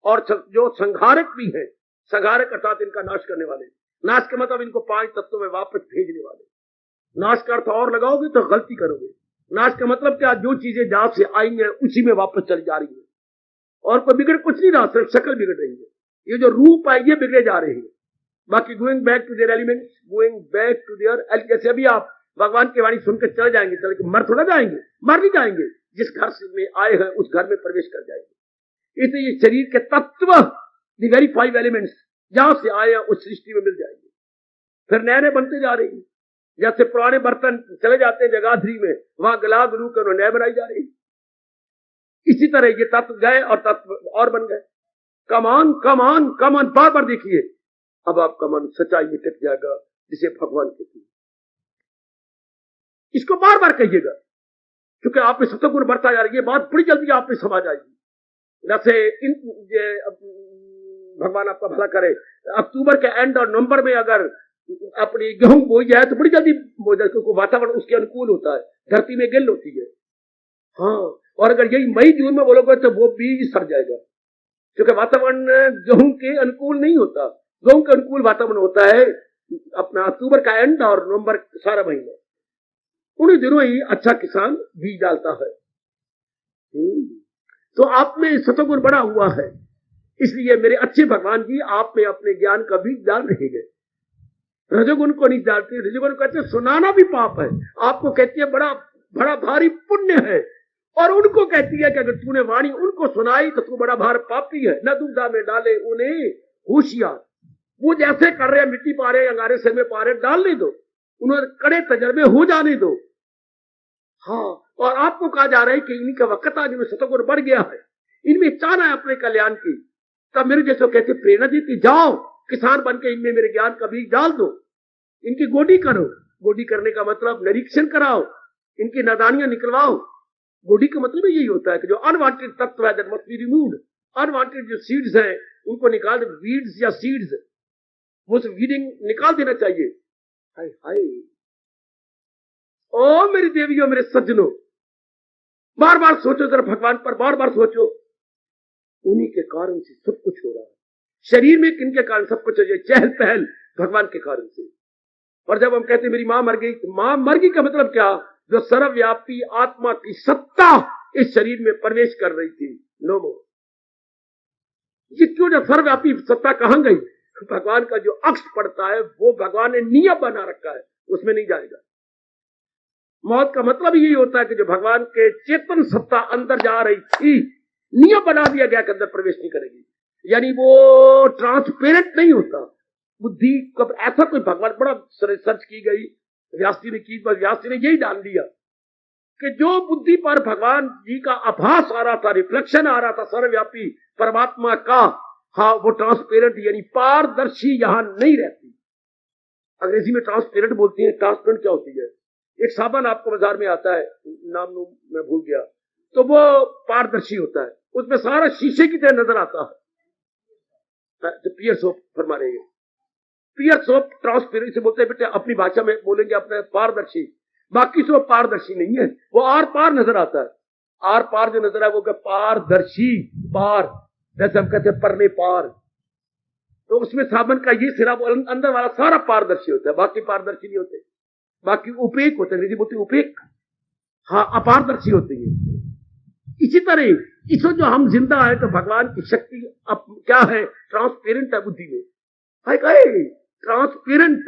और जो संहारक भी है। संहारक अर्थात इनका नाश करने वाले, नाश का मतलब इनको 5 तत्वों में वापस भेजने वाले। नाश का अर्थ और लगाओगे तो गलती करोगे। नाश का मतलब क्या? जो चीजें जहां से आई हैं उसी में वापस चली जा रही है। और कोई बिगड़ कुछ नहीं रहा, सिर्फ शक्ल बिगड़ रही है। ये जो रूप है ये बिगड़े जा रहे हैं। बाकी going back to their elements, going back to their, जैसे अभी आप भगवान की वाणी सुनकर चले जाएंगे, चले के मर थोड़ा जाएंगे, मर नहीं जाएंगे, जिस घर से में आए हैं उस घर में प्रवेश कर जाएंगे। इसलिए ये शरीर के तत्व, द वेरी 5 एलिमेंट्स जहां से आए हैं उस सृष्टि में मिल जाएंगे, फिर नए नए बनते जा रहे हैं। जैसे पुराने बर्तन चले जाते हैं जगाधरी में, वहां गला गलू कर नए बनाई जा रही है। इसी तरह ये तत्व गए और तत्व और बन गए। कमान कमान कमान, बार बार देखिए, अब आपका मन सच्चाई में टिक जाएगा जिसे भगवान कहते हैं। इसको बार बार कहिएगा, क्योंकि आप में सतगुण बढ़ता जा रही है, बात बड़ी जल्दी आप में समझ आएगी। जैसे भगवान आपका भला करे, अक्टूबर के एंड और नवंबर में अगर अपनी गेहूं बोई जाए तो बड़ी जल्दी बो जाए, क्योंकि वातावरण उसके अनुकूल होता है, धरती में गिल होती है। हाँ, और अगर यही मई जून में बोलोगे तो वो बीज सड़ जाएगा, क्योंकि वातावरण गेहूं के अनुकूल नहीं होता। गेहूं के अनुकूल वातावरण होता है अपना अक्टूबर का एंड और नवंबर सारा महीना। उन्हीं दिनों ही अच्छा किसान बीज डालता है। तो आप में सतगुण बड़ा हुआ है, इसलिए मेरे अच्छे भगवान जी आप में अपने ज्ञान का बीज डाल रहे हैं। रजोगुण को नहीं डालते, रजोगुण कहते सुनाना भी पाप है, आपको कहती है बड़ा बड़ा भारी पुण्य है, और उनको कहती है कि अगर तूने वाणी उनको सुनाई तो तू बड़ा भार पापी है। न दुविधा में डाले उन्हें होशियार, वो जैसे कर रहे हैं, मिट्टी पा रहे, अंगारे सिर में पा रहे, डालने दो, उन्हें कड़े तजर्बे हो जाने दो। हाँ, और आपको कहा जा रहा है कि इनका वक्त आज में सतगुण बढ़ गया है, इनमें चाहना है अपने कल्याण की, तब मेरे जैसे कहते प्रेरणा देती, जाओ किसान बन के इनमें मेरे ज्ञान का बीज डाल दो, इनकी गोडी करो। गोडी करने का मतलब निरीक्षण कराओ, इनकी नादानियां निकलवाओ। गोडी का मतलब यही होता है कि जो अनवांटेड तत्व है that must be removed, unwanted जो सीड्स हैं उनको निकाल दे, वीड्स या सीड्स, वो वीडिंग निकाल देना चाहिए। हाय हाय, ओ मेरी देवियों, मेरे सज्जनों, बार बार सोचो जरा भगवान पर, बार बार सोचो। उन्हीं के कारण से सब कुछ हो रहा है। शरीर में किन के कारण सब कुछ हो जाए, चहल पहल भगवान के कारण से। और जब हम कहते मेरी मां मर गई, तो मां मर गई का मतलब क्या, जो सर्वव्यापी आत्मा की सत्ता इस शरीर में प्रवेश कर रही थी, नो मोर। ये क्यों, जो सर्वव्यापी सत्ता कहां गई, भगवान का जो अक्ष पड़ता है वो भगवान ने नियम बना रखा है, उसमें नहीं जाएगा। मौत का मतलब यही होता है कि जो भगवान के चेतन सत्ता अंदर जा रही थी, नियम बना दिया गया कि अंदर प्रवेश नहीं करेगी, यानी वो ट्रांसपेरेंट नहीं होता। बुद्धि कब ऐसा कोई भगवान, बड़ा सर्च की गई, व्यास जी ने की, पर व्यास जी ने यही डाल दिया कि जो बुद्धि पर भगवान जी का आभास आ रहा था, रिफ्लेक्शन आ रहा था सर्वव्यापी परमात्मा का, हाँ वो ट्रांसपेरेंट यानी पारदर्शी यहां नहीं रहती। अंग्रेजी में ट्रांसपेरेंट बोलती है, ट्रांसपेरेंट क्या होती है, एक साबुन आपको बाजार में आता है, नाम मैं भूल गया, तो वो पारदर्शी होता है, उसमें सारा शीशे की तरह नजर आता है। तो पियर सोप फरमा रहे हैं, पियर सोप ट्रांसपेरेंट से बोलते हैं, बेटे अपनी भाषा में बोलेंगे अपने पारदर्शी, बाकी सोप पारदर्शी नहीं है, वो आर पार नजर आता है। आर पार जो नजर है वो पारदर्शी, पार जैसे हम कहते हैं परने पार, तो उसमें साबुन का ये सिरा अंदर वाला सारा पारदर्शी होता है, बाकी पारदर्शी नहीं होते, बाकी उपेक होते हैं, बोलते उपेक, हाँ अपारदर्शी होती है। इसी तरह इसमें जो हम जिंदा है तो भगवान की शक्ति अब क्या है, ट्रांसपेरेंट है बुद्धि में, है ट्रांसपेरेंट।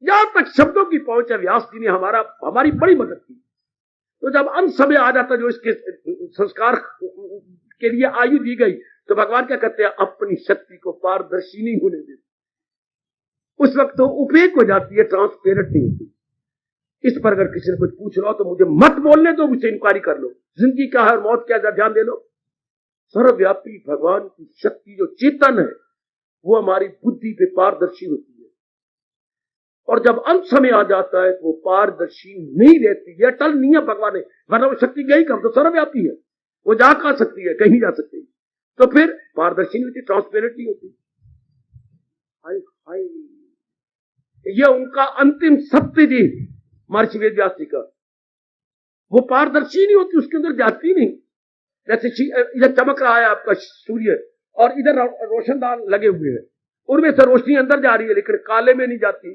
यहां तक शब्दों की पहुंच है, व्यास जी ने हमारी बड़ी मदद की। तो जब अंत समय आ जाता, जो इसके संस्कार के लिए आयु दी गई, तो भगवान क्या कहते हैं, अपनी शक्ति को पारदर्शी नहीं होने देते, उस वक्त तो उपेक हो जाती है, ट्रांसपेरेंट नहीं होती। इस पर अगर किसी ने कुछ पूछ लो तो मुझे मत बोलने दो, मुझसे इंक्वायरी कर लो, जिंदगी क्या है और मौत क्या है ध्यान दे लो। सर्वव्यापी भगवान की शक्ति जो चेतन है वो हमारी बुद्धि पे पारदर्शी होती है, और जब अंत समय आ जाता है तो वो पारदर्शी नहीं रहती है, अटल नियम भगवान है, वरना वो शक्ति गई कब, तो सर्वव्यापी है, वो जा कहा सकती है, कहीं जा सकती है, तो फिर पारदर्शी नहीं होती, ट्रांसपेरेंट नहीं होती। हाय हाय, ये उनका अंतिम सत्य जी महर्षि वेद व्यास जी का, वो पारदर्शी नहीं होती, उसके अंदर जाती नहीं। जैसे इधर चमक रहा है आपका सूर्य और इधर रोशनदान लगे हुए हैं, उनमें से रोशनी अंदर जा रही है लेकिन काले में नहीं जाती।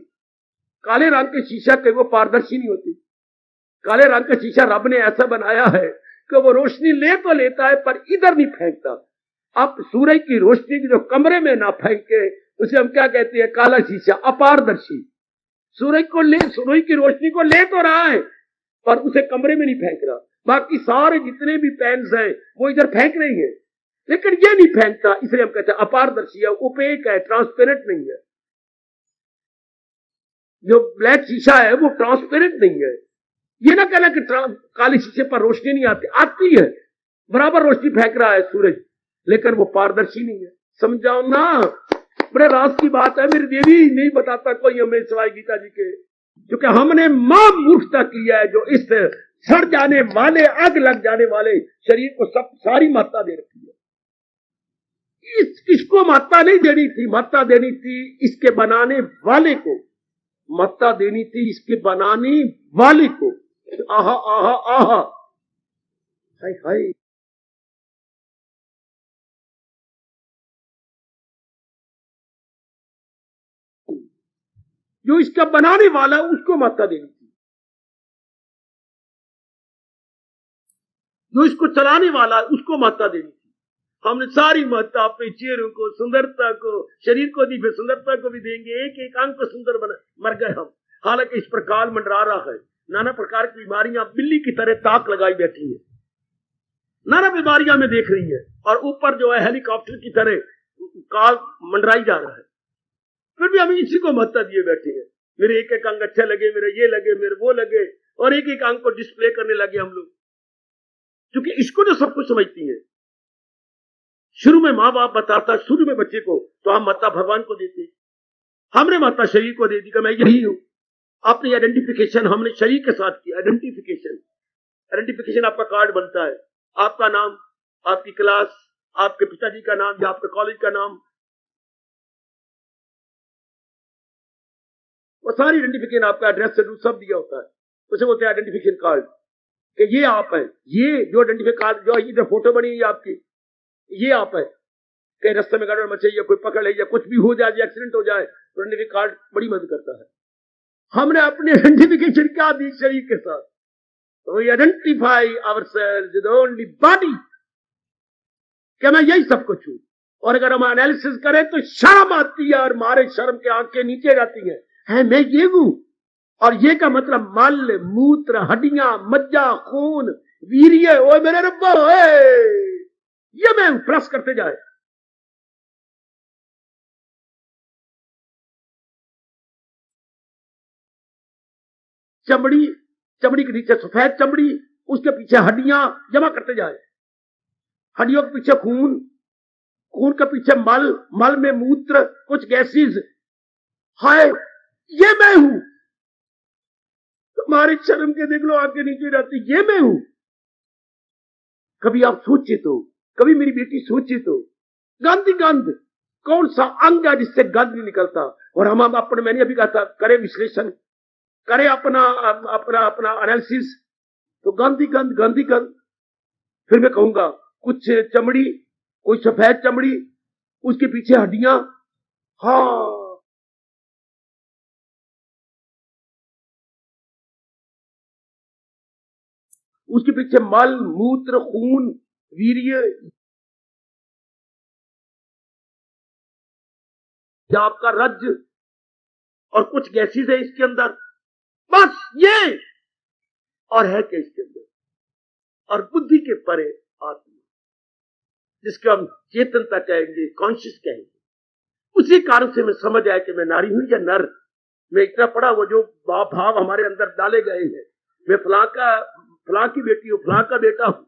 काले रंग के शीशा के वो पारदर्शी नहीं होती। काले रंग का शीशा रब ने ऐसा बनाया है कि वो रोशनी ले तो लेता है पर इधर नहीं फेंकता। अब सूरज की रोशनी की जो कमरे में ना फेंके उसे हम क्या कहते हैं, काला शीशा, अपारदर्शी। सूरज की रोशनी को ले तो रहा है पर उसे कमरे में नहीं फेंक रहा। बाकी सारे जितने भी पेन्स हैं वो इधर फेंक रही है, लेकिन ये नहीं फेंकता, इसलिए हम कहते हैं अपारदर्शी है, ओपेक है, ट्रांसपेरेंट नहीं है। जो ब्लैक शीशा है वो ट्रांसपेरेंट नहीं है। ये ना कहना कि काले शीशे पर रोशनी नहीं आती है, बराबर रोशनी फेंक रहा है सूरज, लेकिन वो पारदर्शी नहीं है। समझाओ ना, बड़े राज की बात है। मेरी देवी नहीं बताता कोई हमें सिवाय गीता जी के, क्योंकि हमने मां मूर्खता की है जो इस सड़ जाने वाले, आग लग जाने वाले शरीर को सब सारी मात्रा दे रखी है। इसको मात्रा नहीं देनी थी, मात्रा देनी थी इसके बनाने वाले को, मात्रा देनी थी इसके बनाने वाले को। आहा आहा आहा, हाय हाय। जो इसका बनाने वाला उसको मात्रा देनी थी, जो इसको चलाने वाला उसको मात्रा देनी थी। हमने सारी मात्रा अपने चेहरों को, सुंदरता को, शरीर को दी, फिर सुंदरता को भी देंगे। एक एक अंग को सुंदर बना, मर गए हम। हालांकि इस पर काल मंडरा रहा है, नाना प्रकार की बीमारियां बिल्ली की तरह ताक लगाई बैठी है, नाना बीमारियां में देख रही है, और ऊपर जो है हेलीकॉप्टर की तरह काल मंडराई जा रहा है। फिर भी हम इसी को महत्ता दिए बैठे हैं। मेरे एक एक अंग अच्छे लगे, मेरे ये लगे, मेरे वो लगे, और एक एक अंग को डिस्प्ले करने लगे हम लोग, क्योंकि इसको जो सब कुछ समझती है। शुरू में माँ बाप बताता शुरू में बच्चे को, तो हम माता भगवान को देते, हमने माता शरीर को दे दी कि मैं यही हूं। अपनी आइडेंटिफिकेशन हमने शरीर के साथ की। आइडेंटिफिकेशन आपका कार्ड बनता है, आपका नाम, आपकी क्लास, आपके पिताजी का नाम या आपके कॉलेज का नाम, वो सारी आइडेंटिफिकेशन, आपका एड्रेस शेड्यूल सब दिया होता है। उसे बोलते हैं आइडेंटिफिकेशन कार्ड, कि ये आप है। ये जो आइडेंटिफिकेशन कार्ड जो इधर फोटो बनी है आपकी, ये आप है। कहीं रास्ते में गड़बड़ मचे या कोई पकड़ ले या कुछ भी हो जाए, एक्सीडेंट हो जाए, तो आइडेंटिफिकेशन कार्ड बड़ी मदद करता है। हमने अपने आइडेंटिफिकेशन क्या दी शरीर के साथ, तो we identify ourselves with only body, कि मैं यही सब कुछ हूं। और अगर हम एनालिसिस करें तो शर्म आती है, और मारे शर्म के आंखें नीचे जाती हैं, मैं ये हूं। और ये का मतलब मल, मूत्र, हड्डियां, मज्जा, खून, वीर्य, ओए मेरे रब्बा, ये मैं प्रेस करते जाए। चमड़ी, चमड़ी के नीचे सफेद चमड़ी, उसके पीछे हड्डियां जमा करते जाए, हड्डियों के पीछे खून, खून के पीछे मल, मल में मूत्र, कुछ गैसेस, हाय ये मैं हूं। तुम्हारी शर्म के देख लो आगे नीचे जाती, ये मैं हूं। कभी आप सोचिए तो, कभी मेरी बेटी सोचिए तो, गंद गंद कौन सा अंग है जिससे गंद नहीं निकलता। और हम अपने, मैंने अभी कहा था, करें विश्लेषण, करें अपना अपना अपना एनालिसिस, तो गंदी गंद, गंदी गंद। फिर मैं कहूंगा कुछ चमड़ी, कोई सफेद चमड़ी, उसके पीछे हड्डियां, हाँ उसके पीछे मल, मूत्र, खून, वीर्य, या आपका रज, और कुछ गैसेस है इसके अंदर, बस ये। और है क्या इसके अंदर? और बुद्धि के परे आत्मा, जिसको हम चेतनता कहेंगे, कॉन्शियस कहेंगे। उसी कारण से मैं समझ आया कि मैं नारी हूं या नर। मैं इतना पढ़ा, वो जो भाव हमारे अंदर डाले गए हैं, मैं फलां की बेटी हूं, फलां का बेटा हूं,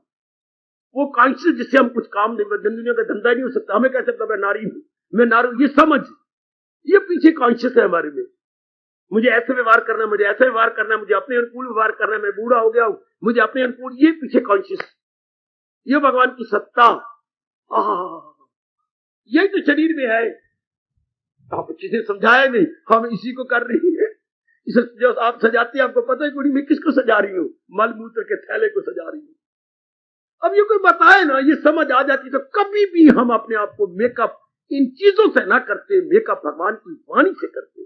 वो कॉन्शियस जिससे हम कुछ काम नहीं, दुनिया का धंधा नहीं हो सकता। हमें कह सकता मैं नारी हूं, मैं नारी, ये समझ, ये पीछे कॉन्शियस है हमारे में। मुझे ऐसे व्यवहार करना, मुझे ऐसा व्यवहार करना, मुझे अपने अनुकूल व्यवहार करना, मैं बूढ़ा हो गया हूं, मुझे अपने अनुकूल, ये पीछे कॉन्शियस, ये भगवान की सत्ता, यही तो शरीर में है। आप अच्छे से समझाया नहीं, हम इसी को कर रही है। जो आप सजाती है, आपको पता है कुड़ी मैं किसको सजा रही हूँ? मल मूत्र के थैले को सजा रही हूँ। अब ये कोई बताए ना, ये समझ आ जाती तो कभी भी हम अपने आप को मेकअप इन चीजों से ना करते, मेकअप भगवान की वाणी से करते।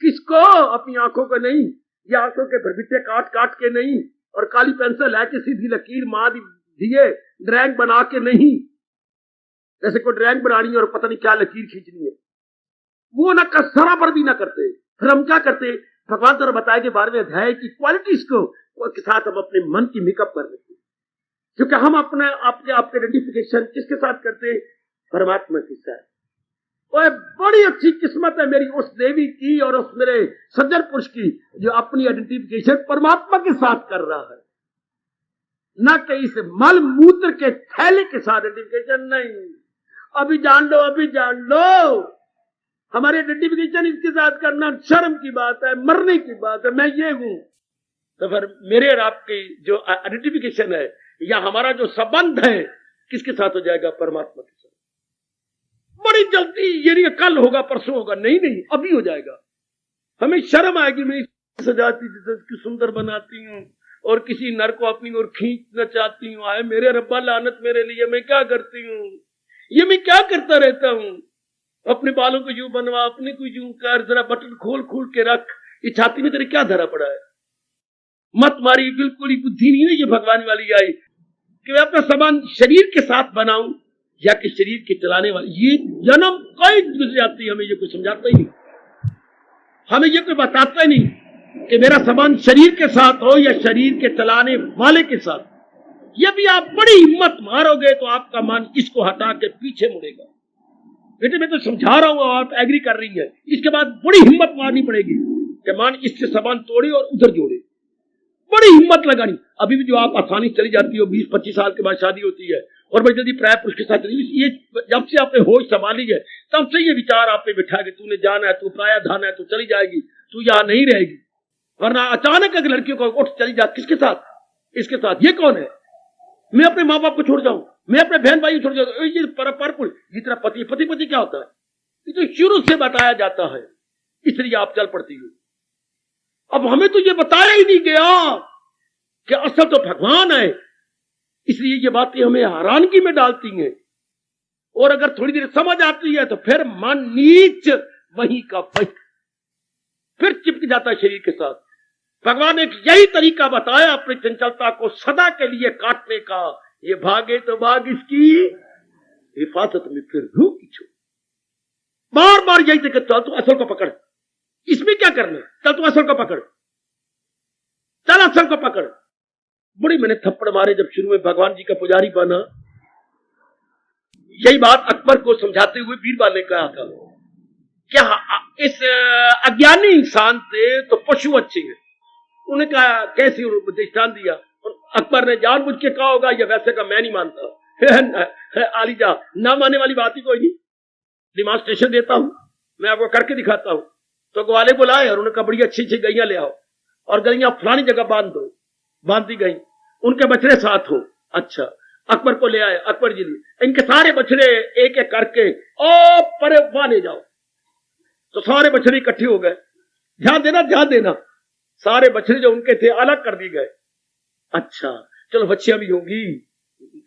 किसको? अपनी आंखों को नहीं, या आंखों के भरभिटे काट काट के नहीं, और काली पेंसिल है कि सीधी लकीर माँ दी दिए, ड्राइंग बना के नहीं, जैसे कोई ड्राइंग बनानी है और पता नहीं क्या लकीर खींचनी है, वो ना कसरा पर भी ना करते। फिर हम क्या करते, भगवान द्वारा बताए के 12वें अध्याय की क्वालिटीज को के साथ हम अपने मन की मेकअप कर लेते हैं, क्योंकि हम अपने आपके आइडेंटिफिकेशन किसके साथ करते हैं, परमात्मा के साथ। और बड़ी अच्छी किस्मत है मेरी उस देवी की और उस मेरे सज्जन पुरुष की जो अपनी आइडेंटिफिकेशन परमात्मा के साथ कर रहा है, न कि इस मल मूत्र के थैले के साथ आइडेंटिफिकेशन नहीं। अभी जान लो, अभी जान लो, हमारी आइडेंटिफिकेशन इसके साथ करना शर्म की बात है, मरने की बात है, मैं ये हूं। तो फिर मेरे और आपकी जो आइडेंटिफिकेशन है या हमारा जो संबंध है किसके साथ हो जाएगा, परमात्मा के साथ। बड़ी जल्दी, ये नहीं कल होगा परसों होगा, नहीं नहीं अभी हो जाएगा। हमें शर्म आएगी, मैं सजाती की सुंदर बनाती हूँ और किसी नर को अपनी ओर खींचना चाहती हूँ, आए मेरे रब्बा लानत मेरे लिए, मैं क्या करती हूँ, ये मैं क्या करता रहता हूँ, अपने बालों को यूं बनवा, अपने को यूं कर, जरा बटन खोल खोल के रख, ये छाती में तेरे क्या धरा पड़ा है, मत मारी, बिल्कुल ही बुद्धि नहीं है ये भगवान वाली आई कि मैं अपना संबंध शरीर के साथ बनाऊं या कि शरीर के चलाने वाले। ये जन्म कई गुजर जाती है, हमें ये कोई समझाता ही नहीं, हमें ये कोई बताता ही नहीं कि मेरा संबंध शरीर के साथ हो या शरीर के चलाने वाले के साथ। यदि आप बड़ी हिम्मत मारोगे तो आपका मन इसको हटा के पीछे मुड़ेगा। बेटे मैं तो समझा रहा हूं, आप एग्री कर रही है, इसके बाद बड़ी हिम्मत मारनी पड़ेगी कि मन इससे संबंध तोड़े और उधर जोड़े, बड़ी हिम्मत लगानी। अभी भी जो आप आसानी चली जाती हो, 20-25 साल के बाद शादी होती है और बड़ी जल्दी प्राय पुरुष के साथ चली, ये जब से आपने होश संभाली है तब से ये विचार आप पे बिठा के तूने जाना है, तू प्राय धाना है, तू चली जाएगी, तू यहाँ नहीं रहेगी। वरना अचानक अगर लड़कियों को उठ चली जा, किसके साथ, इसके साथ, ये कौन है, मैं अपने माँ बाप को छोड़ जाऊं, मैं अपने बहन भाई को छोड़ जाऊं, ये पर जितना पति पति पति क्या होता है, ये तो शुरू से बताया जाता है, इसलिए आप चल पड़ती हो। अब हमें तो ये बताया ही नहीं गया कि असल तो भगवान है, इसलिए ये बातें हमें हैरानगी में डालती हैं। और अगर थोड़ी देर समझ आती है तो फिर मन नीच वहीं का वहीं फिर चिपक जाता है शरीर के साथ। भगवान ने यही तरीका बताया अपनी चंचलता को सदा के लिए काटने का, ये भागे तो भाग इसकी हिफाजत में फिर रूह की छो। बार बार यही तरीका, चल तू असल को पकड़, इसमें क्या करना, चल तू असल को पकड़, चल असल को पकड़। बड़ी मैंने थप्पड़ मारे जब शुरू में भगवान जी का पुजारी बना। यही बात अकबर को समझाते हुए बीरबल ने कहा था, क्या इस अज्ञानी इंसान से तो पशु अच्छे हैं। उन्होंने कहा कैसे, दृष्टांत दिया। अकबर ने जानबूझ के कहा होगा, या वैसे का मैं नहीं मानता। आलीजा ना मानने वाली बात ही कोई नहीं, डिमांस्ट्रेशन देता हूं, मैं आपको करके दिखाता हूं। तो ग्वाले बुलाए और उन्होंने कहा बड़ी अच्छी अच्छी गैया ले आओ और गैया फलानी जगह बांध दो। बांधी गई, उनके बछड़े साथ हो। अच्छा, अकबर को ले आए, अकबर जी लिए इनके सारे बछड़े एक एक करके ओ परे वहां ले जाओ। तो सारे बछड़े इकट्ठे हो गए। ध्यान देना, ध्यान देना, सारे बछड़े जो उनके थे अलग कर दिए गए। अच्छा चलो बच्चियां भी होंगी,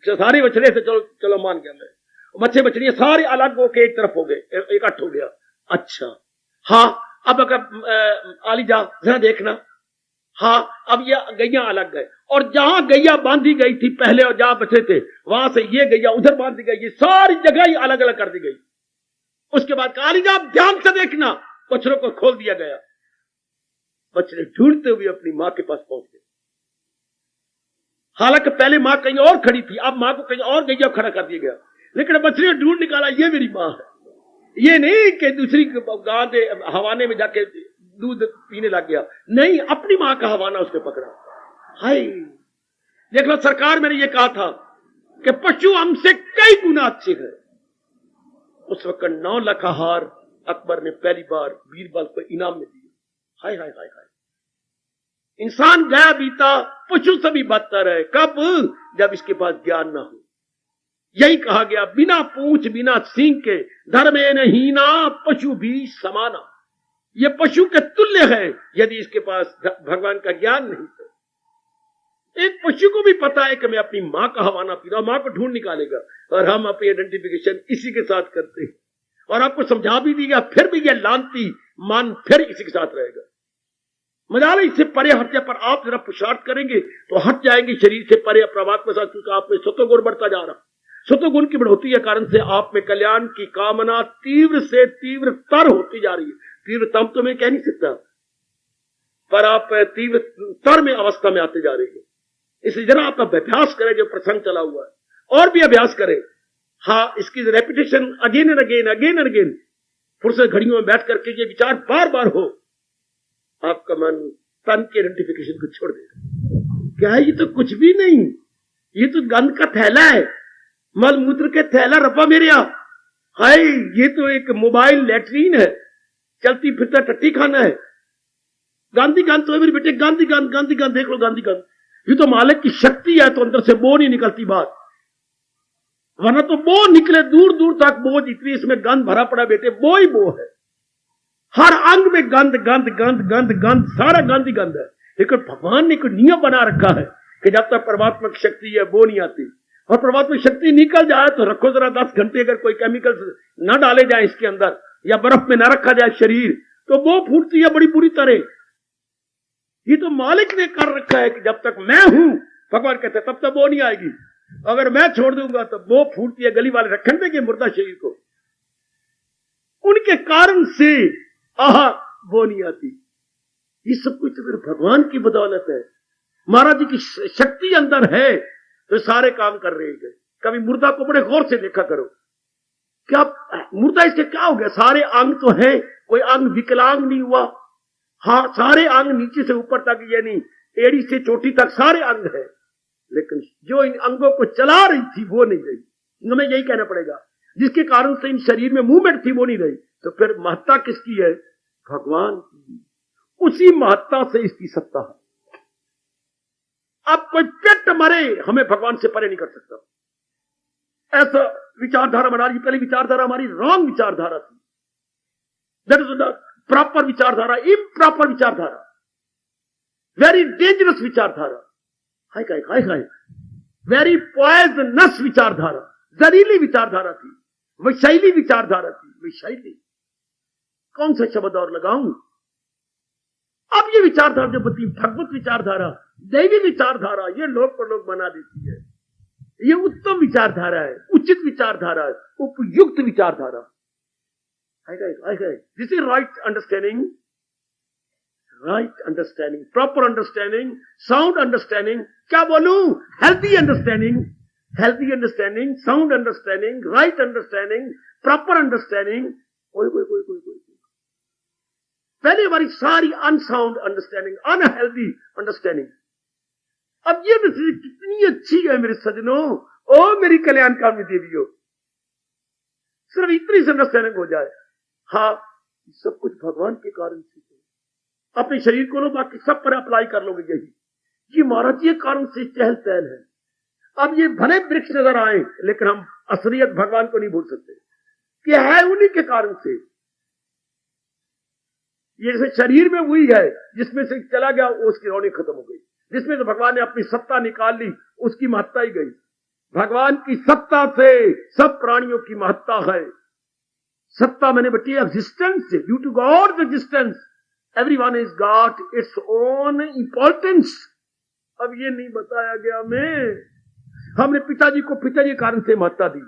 सारे बछड़े से चलो चलो मान गया मैं, बच्चे बछड़ियां सारे अलग होके एक तरफ हो गए, इकट्ठ हो गया। अच्छा हाँ, अब अगर आलीजा जरा देखना, हाँ अब ये गैया अलग गए और जहां गैया बांधी गई थी पहले और जहां बचे थे वहां से ये गैया उधर बांधी गई, ये सारी जगह ही अलग अलग कर दी गई। उसके बाद कालीजा आप ध्यान से देखना, बछड़ों को खोल दिया गया। बछड़े ढूंढते हुए अपनी मां के पास पहुंच गए। हालांकि पहले मां कहीं और खड़ी थी, अब मां को कहीं और गैया खड़ा कर दिया गया, लेकिन बछड़े ढूंढ निकाला ये मेरी मां है। ये नहीं कि दूसरी गांव के हवाने में जाके दूध पीने लग गया, नहीं, अपनी मां का हवाना उसने पकड़ा। हाय देख लो, सरकार मैंने ये कहा था कि पशु हमसे कई गुना अच्छे हैं। उस वक्त 9 लाख हार अकबर ने पहली बार बीरबल को इनाम में दिया। हाय हाय हाय हाय, इंसान गया बीता पशु से भी बदतर है। कब? जब इसके पास ज्ञान ना हो। यही कहा गया, बिना पूंछ बिना सींग के धर्मे नहीं ना पशु भी समाना। ये पशु के तुल्य है यदि इसके पास भगवान का ज्ञान नहीं है। एक पशु को भी पता है कि मैं अपनी मां का हवाना पी रहा हूं, मां को ढूंढ निकालेगा। और हम अपनी आइडेंटिफिकेशन इसी के साथ करते हैं। और आपको समझा भी दिया, फिर भी ये लानती मन फिर इसी के साथ रहेगा। मजाल इससे परे हट जाए, पर आप जरा पुरुषार्थ करेंगे तो हट जाएंगे शरीर से परे परमात्मा साथ, क्योंकि आप में सत्वगुण बढ़ता जा रहा। सत्वगुण की बढ़ोतरी के कारण से आप में कल्याण की कामना तीव्र से तीव्रतर होती जा रही है। तीव्रतम तो मैं कह नहीं सकता, पर आप तीव्रतर में अवस्था में आते जा रहे हैं। इसलिए जरा आप अभ्यास करें, जो प्रसंग चला हुआ है, और भी अभ्यास करें। हाँ, इसकी repetition again and again, again and again, फुर्सत घड़ियों में बैठ करके ये विचार बार बार हो, आपका मन तन के आइडेंटिफिकेशन को छोड़ देगा। क्या है, ये तो कुछ भी नहीं, ये तो गंद का थैला है, मल मूत्र के थैला रब्बा मेरे यहाँ। हाय, ये तो एक मोबाइल लैट्रीन है, चलती फिरता टट्टी खाना है। गांधी गंध तो है मेरे बेटे, गांधी गंध, गांधी गंध, देख लो गांधी गंध। ये तो मालिक की शक्ति है, तो अंदर से बो नहीं निकलती बात, वरना तो बो निकले दूर दूर तक बोझ, इतनी इसमें गंध भरा पड़ा बेटे, बो ही बो है। हर अंग में गंध गंध गंध गंध गंध, सारा गंध ही गंध है। लेकिन भगवान ने कोई नियम बना रखा है कि जब तक परमात्मा की शक्ति है वो नहीं आती, और परमात्मा की शक्ति निकल जाए तो रखो जरा 10 घंटे, अगर कोई केमिकल न डाले जाए इसके अंदर, या बर्फ में न रखा जाए शरीर, तो वो फूटती है बड़ी बुरी तरह। ये तो मालिक ने कर रखा है कि जब तक मैं हूं, भगवान कहते तब तक वो नहीं आएगी। अगर मैं छोड़ दूंगा तो वो फूटती है, गली वाले रखने देंगे मुर्दा शरीर को, उनके कारण से वो नहीं आती। ये सब कुछ तो फिर भगवान की बदौलत है। महाराज जी की शक्ति अंदर है तो सारे काम कर रहे हैं। कभी मुर्दा को बड़े गौर से देखा करो, क्या मुर्दा इसके क्या हो गया, सारे अंग तो है, कोई अंग विकलांग नहीं हुआ। हाँ, सारे अंग नीचे से ऊपर तक, यानी एड़ी से चोटी तक सारे अंग है, लेकिन जो इन अंगों को चला रही थी वो नहीं रही। हमें यही कहना पड़ेगा, जिसके कारण से इन शरीर में मूवमेंट थी वो नहीं रही। तो फिर महत्ता किसकी है? भगवान की। उसी महत्ता से इसकी सत्ता है। अब कोई पेट मरे, हमें भगवान से परे नहीं कर सकता। ऐसा विचारधारा बना रही। पहले विचारधारा हमारी रॉन्ग विचारधारा थी, दैट इज द प्रॉपर विचारधारा, इम्प्रॉपर विचारधारा, वेरी डेंजरस विचारधारा, हाय हाय हाय हाय, वेरी पॉइजनस विचारधारा, जहरीली विचारधारा थी, विषैली विचारधारा थी। विषैली कौन सा शब्द और लगाऊं? अब ये विचारधारा जो बती, भगवत विचारधारा, दैवी विचारधारा, ये लोग पर लोग बना देती है। ये उत्तम विचारधारा है, उचित विचारधारा है, उपयुक्त विचारधारा। This is right understanding, right understanding, proper understanding, sound understanding. क्या बोलूं? Healthy understanding, healthy understanding, sound understanding, right understanding, proper understanding. कोई कोई कोई कोई कोई पहले हमारी सारी अनसाउंड अंडरस्टैंडिंग, अनहेल्दी अंडरस्टैंडिंग। अब ये कितनी अच्छी है मेरे सजनों, ओ मेरी कल्याणकामी देवियों, सिर्फ इतनी सी अंडरस्टैंडिंग हो जाए। हाँ, सब कुछ भगवान के कारण से। अपने शरीर को लो, बाकी सब पर अप्लाई कर लोगे। यही ये महाराज जी कारण से चहल पहल है। अब ये भले वृक्ष नजर आए, लेकिन हम असलियत भगवान को नहीं भूल सकते कि है उन्हीं के कारण से। ये जैसे शरीर में हुई है, जिसमें से चला गया उसकी रौनक खत्म हो गई। जिसमें से भगवान ने अपनी सत्ता निकाल ली, उसकी महत्ता ही गई। भगवान की सत्ता से सब प्राणियों की महत्ता है। सत्ता मैंने बटी existence, due to God's existence everyone is got its own importance. अब ये नहीं बताया गया में, हमने पिताजी को पिताजी के कारण से महत्ता दी,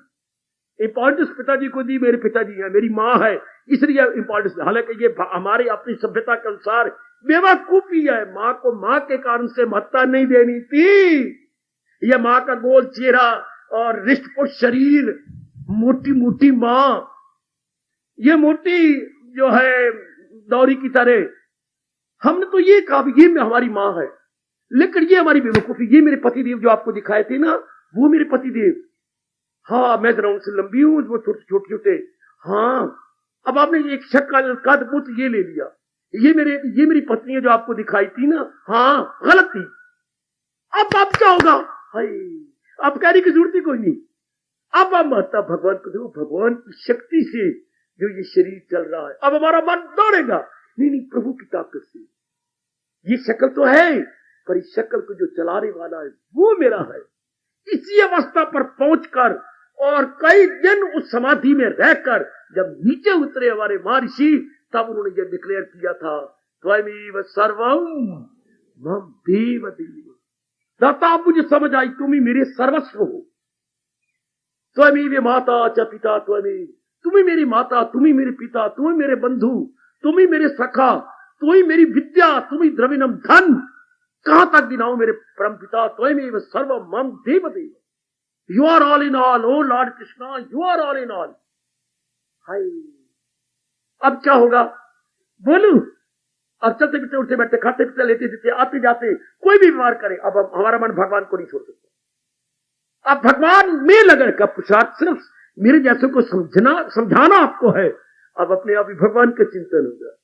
इंपॉर्टेंस पिताजी को दी। मेरे पिताजी है, मेरी माँ है, इसलिए इंपॉर्टेंस। हालांकि ये हमारी अपनी सभ्यता के अनुसार बेवकूफी है। माँ को माँ के कारण से महत्ता नहीं देनी थी। यह माँ का गोल चेहरा और रिष्टपुष्ट शरीर, मोटी मोटी माँ, ये मोटी जो है दौरी की तरह, हमने तो ये कहा ये हमारी माँ है। लेकिन ये हमारी बेवकूफी। ये मेरे पतिदेव जो आपको दिखाए थे ना, वो मेरे पतिदेव। हाँ, मैं जरा उनसे लंबी हूं, वो छोटे छोटे छोटे। हाँ, अब आपने एक शक्ल कद पुत्र ये ले लिया। ये मेरी पत्नी है जो आपको दिखाई थी ना, हाँ गलत थी। अब क्या होगा? हाय, अब कहने की जरूरत ही कोई नहीं। अब हम महत्ता भगवान को दो। भगवान की शक्ति से जो ये शरीर चल रहा है, अब हमारा मन दौड़ेगा। नहीं, प्रभु की ताकत से। ये शक्ल तो है, पर इस शक्ल को जो चलाने वाला है वो मेरा है। इसी अवस्था पर पहुंचकर और कई दिन उस समाधि में रहकर जब नीचे उतरे हमारे महर्षि, तब उन्होंने ये डिक्लेयर किया था त्वमेव सर्वम मम देव देव। दाता आप मुझे समझ आई, तुम ही मेरे सर्वस्व हो। त्वमेव माता च पिता त्वमेव, तुम ही मेरी माता, तुम ही मेरे पिता, तुम ही मेरे बंधु, तुम ही मेरे सखा, तुम ही मेरी विद्या, तुम ही द्रविणम धन। कहां तक गिनाऊं मेरे परम पिता। त्वमेव सर्वम मम देव देव। You are all in all, O lord Krishna, you are all in all. हाय, अब क्या होगा बोलू। अब चलते फिरते, उठते बैठते, खाते पीते, लेते देते, आते जाते, कोई भी बीमार करे, अब हमारा मन भगवान को नहीं छोड़ सकता। अब भगवान में लगन का पुरुषार्थ सिर्फ मेरे जैसे को समझाना आपको है। अब अपने आप ही भगवान का चिंतन होगा।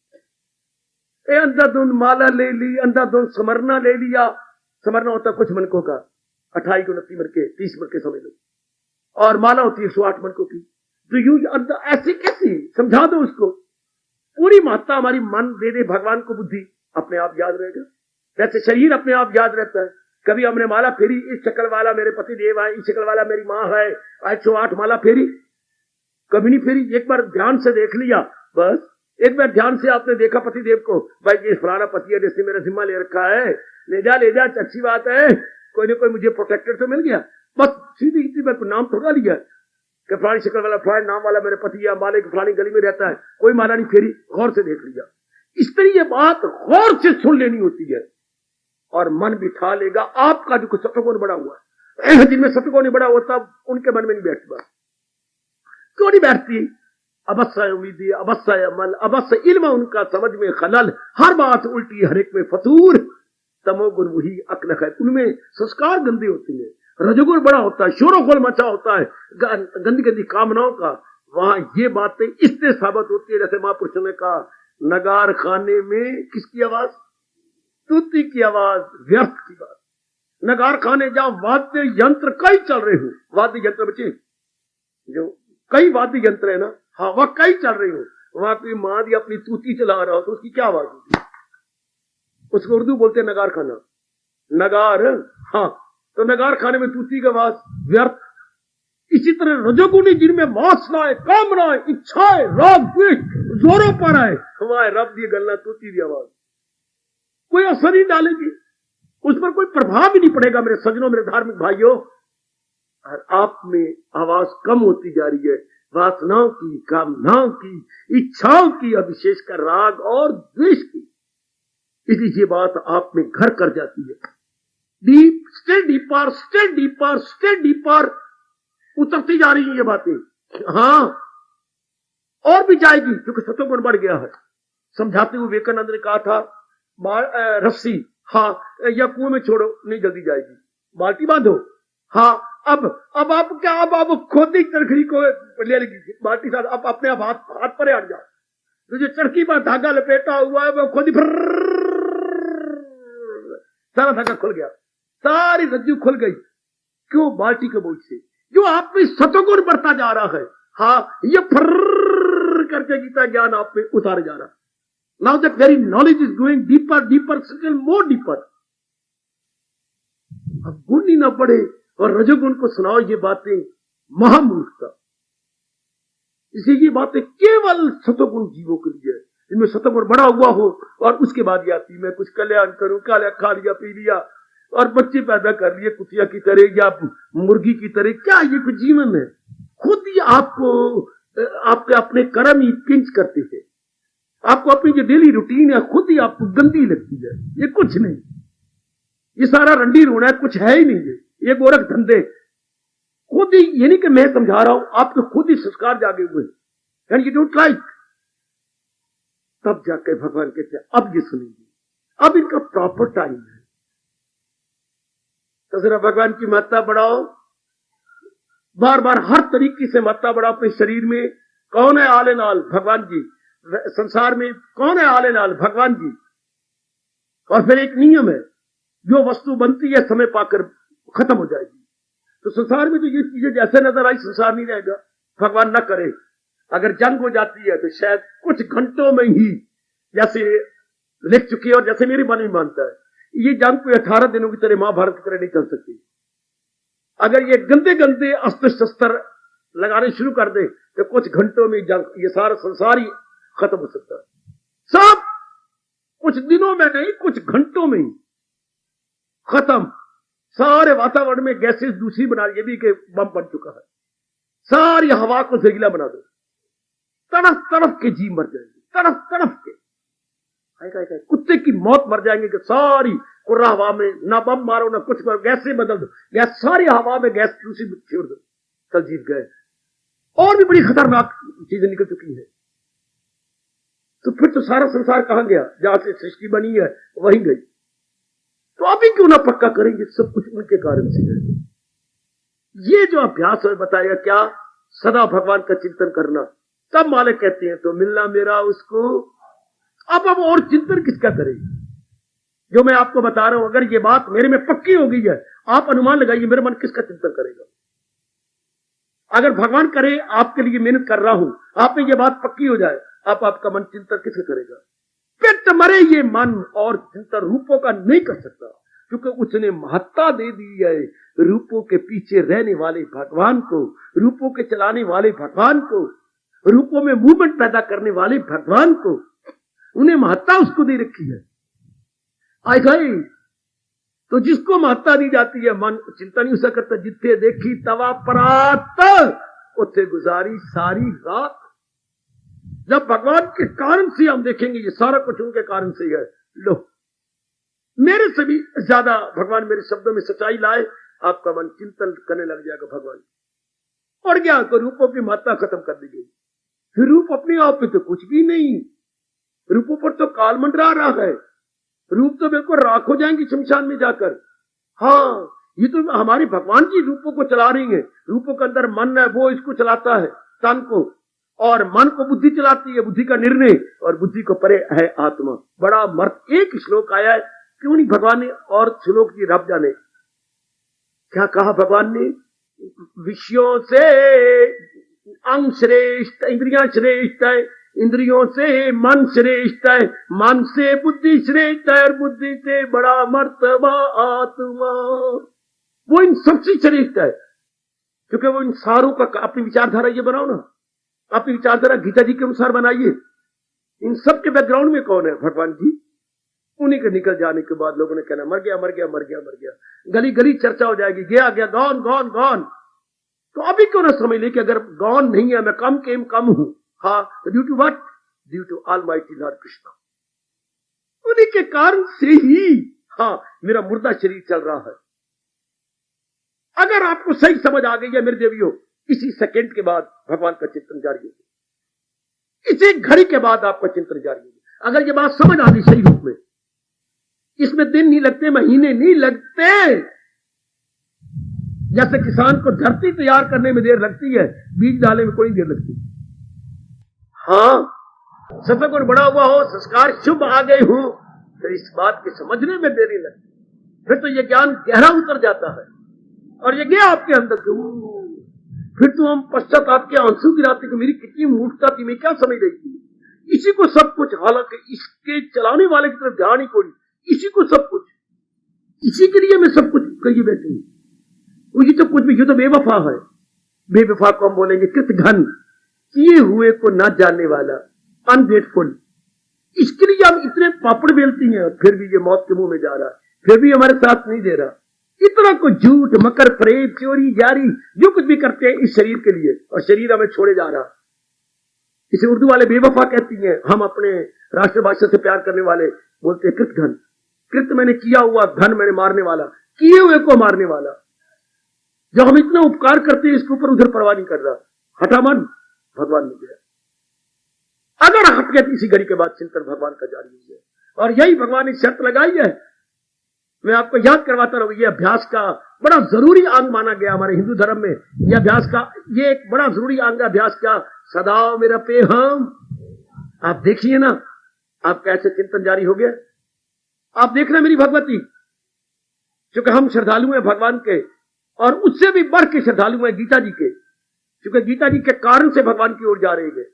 अंधाधुंध माला ले ली, अंधाधुंध समरना ले लिया। समरना होता कुछ मनकों का, 28 को 29 मन के, 30 मन के समझ लो, और माला होती है 108 मनकों की। तो यू ऐसे कैसे समझा दो उसको। पूरी महत्ता हमारी मन दे दे भगवान को, बुद्धि अपने आप याद रहेगा। जैसे शरीर अपने आप याद रहता है। कभी हमने माला फेरी, इस शक्ल वाला मेरे पति देव है, इस शक्ल वाला मेरी माँ है, 108 माला फेरी, कभी नहीं फेरी। एक बार ध्यान से देख लिया, बस एक बार ध्यान से आपने देखा पति देव को, भाई ये फलाना पति है जिसने मेरा जिम्मा ले रखा है, ले जा अच्छी बात है, कोई ना कोई मुझे प्रोटेक्टर तो मिल गया। बस सीधी इतनी बार नाम थोड़ा लिया कि फलानी शक्ल वाला, फलानी नाम वाला मेरे पति, या माले की फलानी गली में रहता है, कोई माला नहीं फेरी, गौर से देख लिया। इस तरह ये बात गौर से सुन लेनी होती है, और मन बिठा लेगा। आपका जो सत्वगुण बड़ा हुआ है, जिनमें सत्वगुण नहीं बड़ा होता, उनके मन में नहीं बैठती बात। क्यों नहीं बैठती। अवश्य उम्मीदी, अवश्य अमल, अवश्य इल्म, उनका समझ में खलल, हर बात उल्टी, हर एक में फतूर। तमोगुण वही अक्ल है, उनमें संस्कार गंदे होते हैं। रजोगुण बड़ा होता है, शोरोगुण मचा होता है गंदी गंदी कामनाओं का। वहां ये बातें इससे साबित होती है, जैसे महापुरुषों ने कहा, नगार खाने में किसकी आवाज, स्तुति की आवाज, व्यर्थ की बात। नगार खाने जहां वाद्य यंत्र कई चल रहे हो, वाद्य यंत्र बच्चे जो कई वाद्य यंत्र है ना, हाँ वह कई चल रही हो, वहां कोई मादी अपनी तूती चला रहा हो तो उसकी क्या आवाज होती, उसको उर्दू बोलते हैं नगार खाना। नगार, हाँ, तो नगार खाने में तूती की आवाज, व्यर्थ। इसी तरह रजोगुणी जिनमें वासनाएं, कामनाएं, इच्छाएं, राग द्वेष जोरों पर आए, हमारे रब दी गलना, तूती की आवाज कोई असर नहीं डालेगी, उस पर कोई प्रभाव ही नहीं पड़ेगा। मेरे सज्जनों, मेरे धार्मिक भाइयों, और आप में आवाज कम होती जा रही है, वासनाओं की, कामनाओं की, इच्छाओं की, और विशेषकर राग और द्वेष की। इसलिए ये बात आप में घर कर जाती है। Deep, still deeper, still deeper, still deeper उतरती जा रही है ये बातें। हाँ, और भी जाएगी, क्योंकि सत्वगुण बढ़ गया है। समझाते हुए विवेकानंद ने कहा था, रस्सी, हाँ, या कुएं में छोड़ो, नहीं जल्दी जाएगी, बाल्टी बांधो, हाँ, अब आप क्या, अब खुद ही चरखी को ले लेगी बाल्टी साथ, अब अपने आप हाथ पर हट जाओ। तो जो चरखी पर धागा लपेटा हुआ है वो खुद ही सारा धागा खुल गया, सारी रज्जू खुल गई। क्यों? बाल्टी के बोझ से। जो आप में सत्वगुण बढ़ता जा रहा है, हाँ, ये फर्र करके गीता ज्ञान आप में उतार जा रहा है। Now that very knowledge is going deeper, deeper, still more deeper. अब गुण ही ना बढ़े और रजोगुण को सुनाओ ये बातें, महामूर्खता। इसी की बातें केवल सत्वगुण जीवों के लिए, जिनमें सत्वगुण बड़ा हुआ हो, और उसके बाद ये आती, मैं कुछ कल्याण करूं, खा लिया, पी लिया, और बच्चे पैदा कर लिए कुतिया की तरह या मुर्गी की तरह। क्या ये कुछ जीवन है? खुद ही आपको आपके अपने कर्म ही पिंच करते हैं। आपको अपनी जो डेली रूटीन है खुद ही आपको गंदी लगती है। ये कुछ नहीं, ये सारा रंडी रोना है, कुछ है ही नहीं। ये गोरख धंधे खुद ही, ये नहीं कि मैं समझा रहा हूं, आपके खुद ही संस्कार जागे हुए हैं, यू डोंट लाइक। तब जाके भगवान कहते हैं अब ये सुनेंगे, अब इनका प्रॉपर टाइम है। तो जरा भगवान की महत्ता बढ़ाओ, बार बार हर तरीके से महत्ता बढ़ाओ अपने शरीर में। कौन है आले नाल? भगवान जी। संसार में कौन है आले नाल? भगवान जी। और फिर एक नियम है, जो वस्तु बनती है समय पाकर खत्म हो जाएगी। तो संसार में तो ये चीजें जैसे नजर आई, संसार नहीं रहेगा। भगवान न करे, अगर जंग हो जाती है तो शायद कुछ घंटों में ही, जैसे लिख चुकी है और जैसे मेरी मन ही मानता है, ये जंग कोई 18 दिनों की तरह, महाभारत की तरह नहीं चल सकती। अगर ये गंदे गंदे अस्त्र शस्त्र लगाने शुरू कर दे तो कुछ घंटों में जंग, ये सारा संसार ही खत्म हो सकता है। सब कुछ दिनों में नहीं, कुछ घंटों में ही खत्म। सारे वातावरण में गैसेस दूसरी बना, ये भी कि बम बन चुका है। सारी हवा को जहरीला बना दो, तड़फ तड़फ के जी मर जाएंगे, तड़फ तड़फ के। कुत्ते की मौत मर जाएंगे कि सारी कुर्रा हवा में, ना बम मारो ना कुछ करो, गैस से बदल दो, गैस सारी हवा में गैस दूसरी छोड़ दो, कल जीत गए। और भी बड़ी खतरनाक चीजें निकल चुकी है। तो फिर तो सारा संसार कहां गया? जहां से सृष्टि बनी है वहीं गई। तो अभी क्यों ना पक्का करेंगे, सब कुछ उनके कारण से है। ये जो अभ्यास है बताएगा क्या? सदा भगवान का चिंतन करना। तब मालिक कहते हैं तो मिलना मेरा उसको। अब और चिंतन किसका करें? जो मैं आपको बता रहा हूं, अगर ये बात मेरे में पक्की हो गई है, आप अनुमान लगाइए मेरा मन किसका चिंतन करेगा। अगर भगवान करे आपके लिए मेहनत कर रहा हूं, आप में ये बात पक्की हो जाए, आपका मन चिंतन किसका करेगा? पिट मरे ये मन और चिंतन रूपों का नहीं कर सकता, क्योंकि उसने महत्ता दे दी है रूपों के पीछे रहने वाले भगवान को, रूपों के चलाने वाले भगवान को, रूपों में मूवमेंट पैदा करने वाले भगवान को। उन्हें महत्ता उसको दे रखी है। आई गई तो जिसको महत्ता दी जाती है, मन चिंता नहीं उसे करता। जिथे देखी तवा परात, उथे गुजारी सारी रात। जब भगवान के कारण से हम देखेंगे ये सारा कुछ उनके कारण से है। लो, मेरे से भी ज्यादा भगवान मेरे शब्दों में सच्चाई लाए, आपका मन चिंतन करने लग जाएगा भगवान। और क्या, तो रूपों की महत्ता खत्म कर दी गई। फिर रूप अपने आप में तो कुछ भी नहीं, रूपों पर तो काल मंडरा रहा है। रूप तो बिल्कुल राख हो जाएंगे शमशान में जाकर। हाँ, ये तो हमारे भगवान जी रूपों को चला रही है। रूपों के अंदर मन है, वो इसको चलाता है तन को, और मन को बुद्धि चलाती है, बुद्धि का निर्णय, और बुद्धि को परे है आत्मा। बड़ा मर्द एक श्लोक आया है, क्यों नहीं भगवान ने और श्लोक की रब जाने क्या कहा भगवान ने? विषयों से अंग श्रेष्ठ, इंद्रियां श्रेष्ठ है, इंद्रियों से मन श्रेष्ठ है, मन से बुद्धि श्रेष्ठ है, और बुद्धि से बड़ा मर्तबा आत्मा। वो इन सबसे श्रेष्ठ है, क्योंकि वो इन सारों का अपनी विचारधारा ये बनाओ ना, अपनी विचारधारा गीता जी के अनुसार बनाइए। इन सब के बैकग्राउंड में कौन है? भगवान जी। उन्हीं के निकल जाने के बाद लोगों ने कहना मर गया मर गया मर गया मर गया, गली गली चर्चा हो जाएगी, गया गया, गॉन गॉन गॉन। तो अभी क्यों ना समझ ले कि अगर गॉन नहीं है, मैं कम केम कम हूं। हाँ, due to what? Due to almighty Lord Krishna. उन्हीं के कारण से ही हाँ मेरा मुर्दा शरीर चल रहा है। अगर आपको सही समझ आ गई है मेरे देवियों, इसी सेकंड के बाद भगवान का चिंतन जारी होगा, इसी घड़ी के बाद आपका चिंतन जारी होगा। अगर ये बात समझ आ गई सही रूप में, इसमें दिन नहीं लगते, महीने नहीं लगते। जैसे किसान को धरती तैयार करने में देर लगती है, बीज डालने में कोई देर लगती। हाँ, सत्संग बड़ा हुआ हो, संस्कार शुभ आ गए हो, तो इस बात के समझने में देरी लगती। फिर तो ये ज्ञान गहरा उतर जाता है, और ये गया आपके अंदर। फिर तो हम पश्चात आपके आंसू गिराते कि मेरी कितनी मूर्खता थी, मैं क्या समझ रही थी। इसी को सब कुछ, हालांकि इसके चलाने वाले की तरफ ध्यान ही कोई, इसी को सब कुछ, इसी के लिए मैं सब कुछ कही बैठी हूं। ये तो कुछ भी, ये तो बेवफा है। बेवफा को हम बोलेंगे कृतघ्न, किए हुए को ना जानने वाला, अनग्रेटफुल। इसके लिए हम इतने पापड़ बेलती हैं, फिर भी ये मौत के मुंह में जा रहा है, फिर भी हमारे साथ नहीं दे रहा। इतना को झूठ, मकर, फरेब, चोरी, जारी, जो कुछ भी करते हैं इस शरीर के लिए, और शरीर हमें छोड़े जा रहा। इसे उर्दू वाले बेवफा कहती हैं। हम अपने राष्ट्रभाषा से प्यार करने वाले बोलते हैं कृतघ्न। कृत मैंने किया हुआ, धन मैंने मारने वाला, किए हुए को मारने वाला। जब हम इतना उपकार करते हैं, इसके ऊपर उधर परवाह नहीं कर रहा। हटा मन, भगवान ने गया। अगर हट गया, इसी घड़ी के बाद चिंतन भगवान का जारी हो गया। और यही भगवान ने शर्त लगाई है, मैं आपको याद करवाता रहूं। ये अभ्यास का बड़ा जरूरी अंग माना गया हमारे हिंदू धर्म में। यह अभ्यास का ये एक बड़ा जरूरी अंग है। अभ्यास क्या? सदा मेरा पे हम। आप देखिए ना, आप कैसे चिंतन जारी हो गया। आप देखना मेरी भगवती, क्योंकि हम श्रद्धालु हैं भगवान के, और उससे भी बढ़ के श्रद्धालु हैं गीता जी के, क्योंकि गीता जी के कारण से भगवान की ओर जा रहे हैं।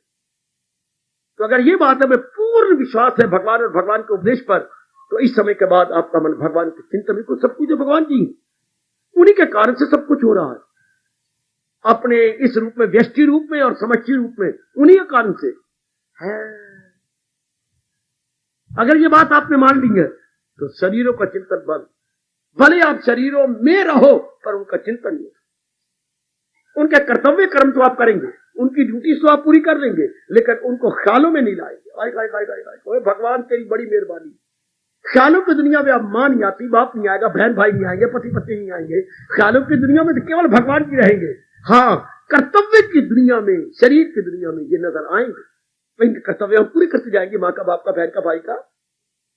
तो अगर ये बात हमें पूर्ण विश्वास है भगवान और भगवान के उपदेश पर, तो इस समय के बाद आपका मन भगवान के चिंतन में, सब कुछ भगवान जी उन्हीं के कारण से सब कुछ हो रहा है। अपने इस रूप में, व्यष्टि रूप में और समष्टि रूप में, उन्हीं के कारण से है। अगर ये बात आपने मान ली है तो शरीरों का चिंतन बंद। भले आप शरीरों में रहो पर उनका चिंतन नहीं। उनके कर्तव्य कर्म तो आप करेंगे, उनकी ड्यूटी तो आप पूरी कर लेंगे, लेकिन उनको ख्यालों में नहीं लाएंगे। ओए भगवान तेरी बड़ी मेहरबानी। ख्यालों की दुनिया में अब मां नहीं आती, बाप नहीं आएगा, बहन भाई नहीं आएंगे, पति पत्नी नहीं आएंगे। ख्यालों की दुनिया में तो केवल भगवान की रहेंगे। हाँ, कर्तव्य की दुनिया में, शरीर की दुनिया में ये नजर आएंगे। तो इनके कर्तव्य हम पूरे करते जाएंगे, माँ का, बाप का, बहन का, भाई का,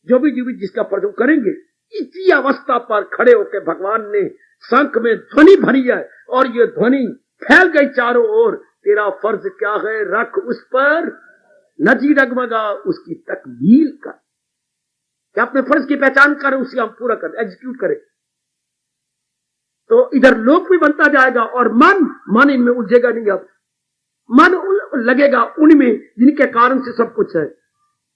जो भी जिसका फर्ज करेंगे। इसी अवस्था पर खड़े होकर भगवान ने शंख में ध्वनि भरी है और ये ध्वनि फैल गई चारों ओर। तेरा फर्ज क्या है, रख उस पर नजी डगमगा, उसकी तकमील कर। क्या अपने फर्ज की पहचान करें, उसे हम पूरा करें, एग्जीक्यूट करें। तो इधर लोक भी बनता जाएगा और मन इनमें उलझेगा नहीं। अब मन लगेगा उनमें जिनके कारण से सब कुछ है।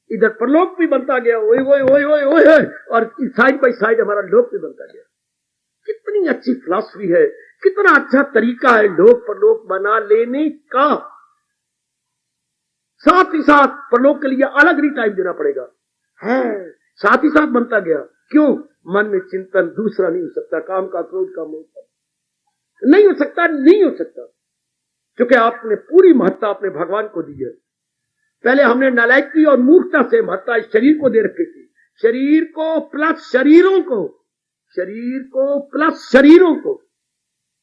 इधर परलोक भी बनता गया, ओए ओए ओए ओए ओए, और साइड बाई साइड हमारा लोक भी बनता गया। कितनी अच्छी फिलॉसफी है, कितना अच्छा तरीका है लोक परलोक बना लेने का। साथ ही साथ परलोक के लिए अलग नहीं टाइम देना पड़ेगा, है साथ ही साथ बनता गया। क्यों? मन में चिंतन दूसरा नहीं हो सकता, काम का, क्रोध का, मोह का नहीं हो सकता, नहीं हो सकता, क्योंकि आपने पूरी महत्ता अपने भगवान को दी है। पहले हमने नालायकी और मूर्खता से महत्ता इस शरीर को दे रखी थी, शरीर को प्लस शरीरों को, शरीर को प्लस शरीरों को।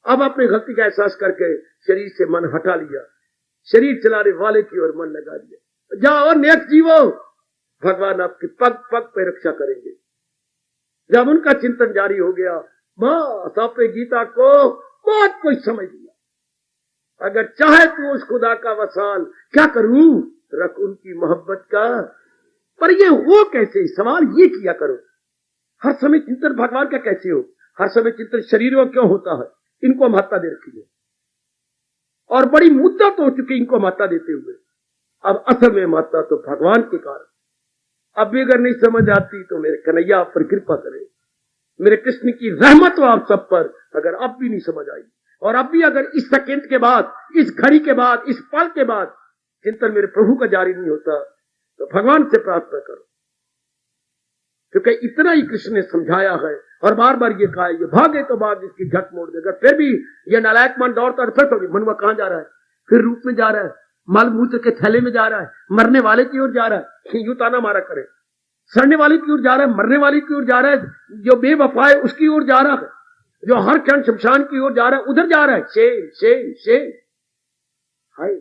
अब अपनी गलती का एहसास करके शरीर से मन हटा लिया, शरीर चलाने वाले की ओर मन लगा दिया। जाओ और नेक जीवो, भगवान आपकी पग पग पे रक्षा करेंगे। जब उनका चिंतन जारी हो गया, बस आपने गीता को बहुत कुछ समझ लिया। अगर चाहे तो उस खुदा का वसाल क्या करूं, रख उनकी मोहब्बत का। पर ये हो कैसे, सवाल ये किया करो। हर समय चिंतन भगवान का कैसे हो, हर समय चिंतन शरीरों क्यों होता है। इनको महत्ता दे रखी है और बड़ी मुद्दत हो चुकी इनको महत्ता देते हुए। अब असल में महत्ता तो भगवान के कारण। अब भी अगर नहीं समझ आती तो मेरे कन्हैया आप पर कृपा करें, मेरे कृष्ण की रहमत हो आप सब पर। अगर अब भी नहीं समझ आई और अब भी अगर इस सेकंड के बाद, इस घड़ी के बाद, इस पल के बाद चिंतन मेरे प्रभु का जारी नहीं होता तो भगवान से प्रार्थना करो, क्योंकि इतना ही कृष्ण ने समझाया है और बार बार ये कहा है, ये भागे तो भाग, इसकी झट मोड़ देगा। फिर भी ये नालायक मन दौड़ता है, फिर तो मनुआ कहां जा रहा है, फिर रूप में जा रहा है, मल मूत्र के थैले में जा रहा है, मरने वाले की ओर जा रहा है। यूं ताना मारा करे, सड़ने वाले की ओर जा रहा है, मरने वाले की ओर जा रहा है, जो बेवफा है उसकी ओर जा रहा है, जो हर क्षण शमशान की ओर जा रहा है उधर जा रहा है। शे हाय,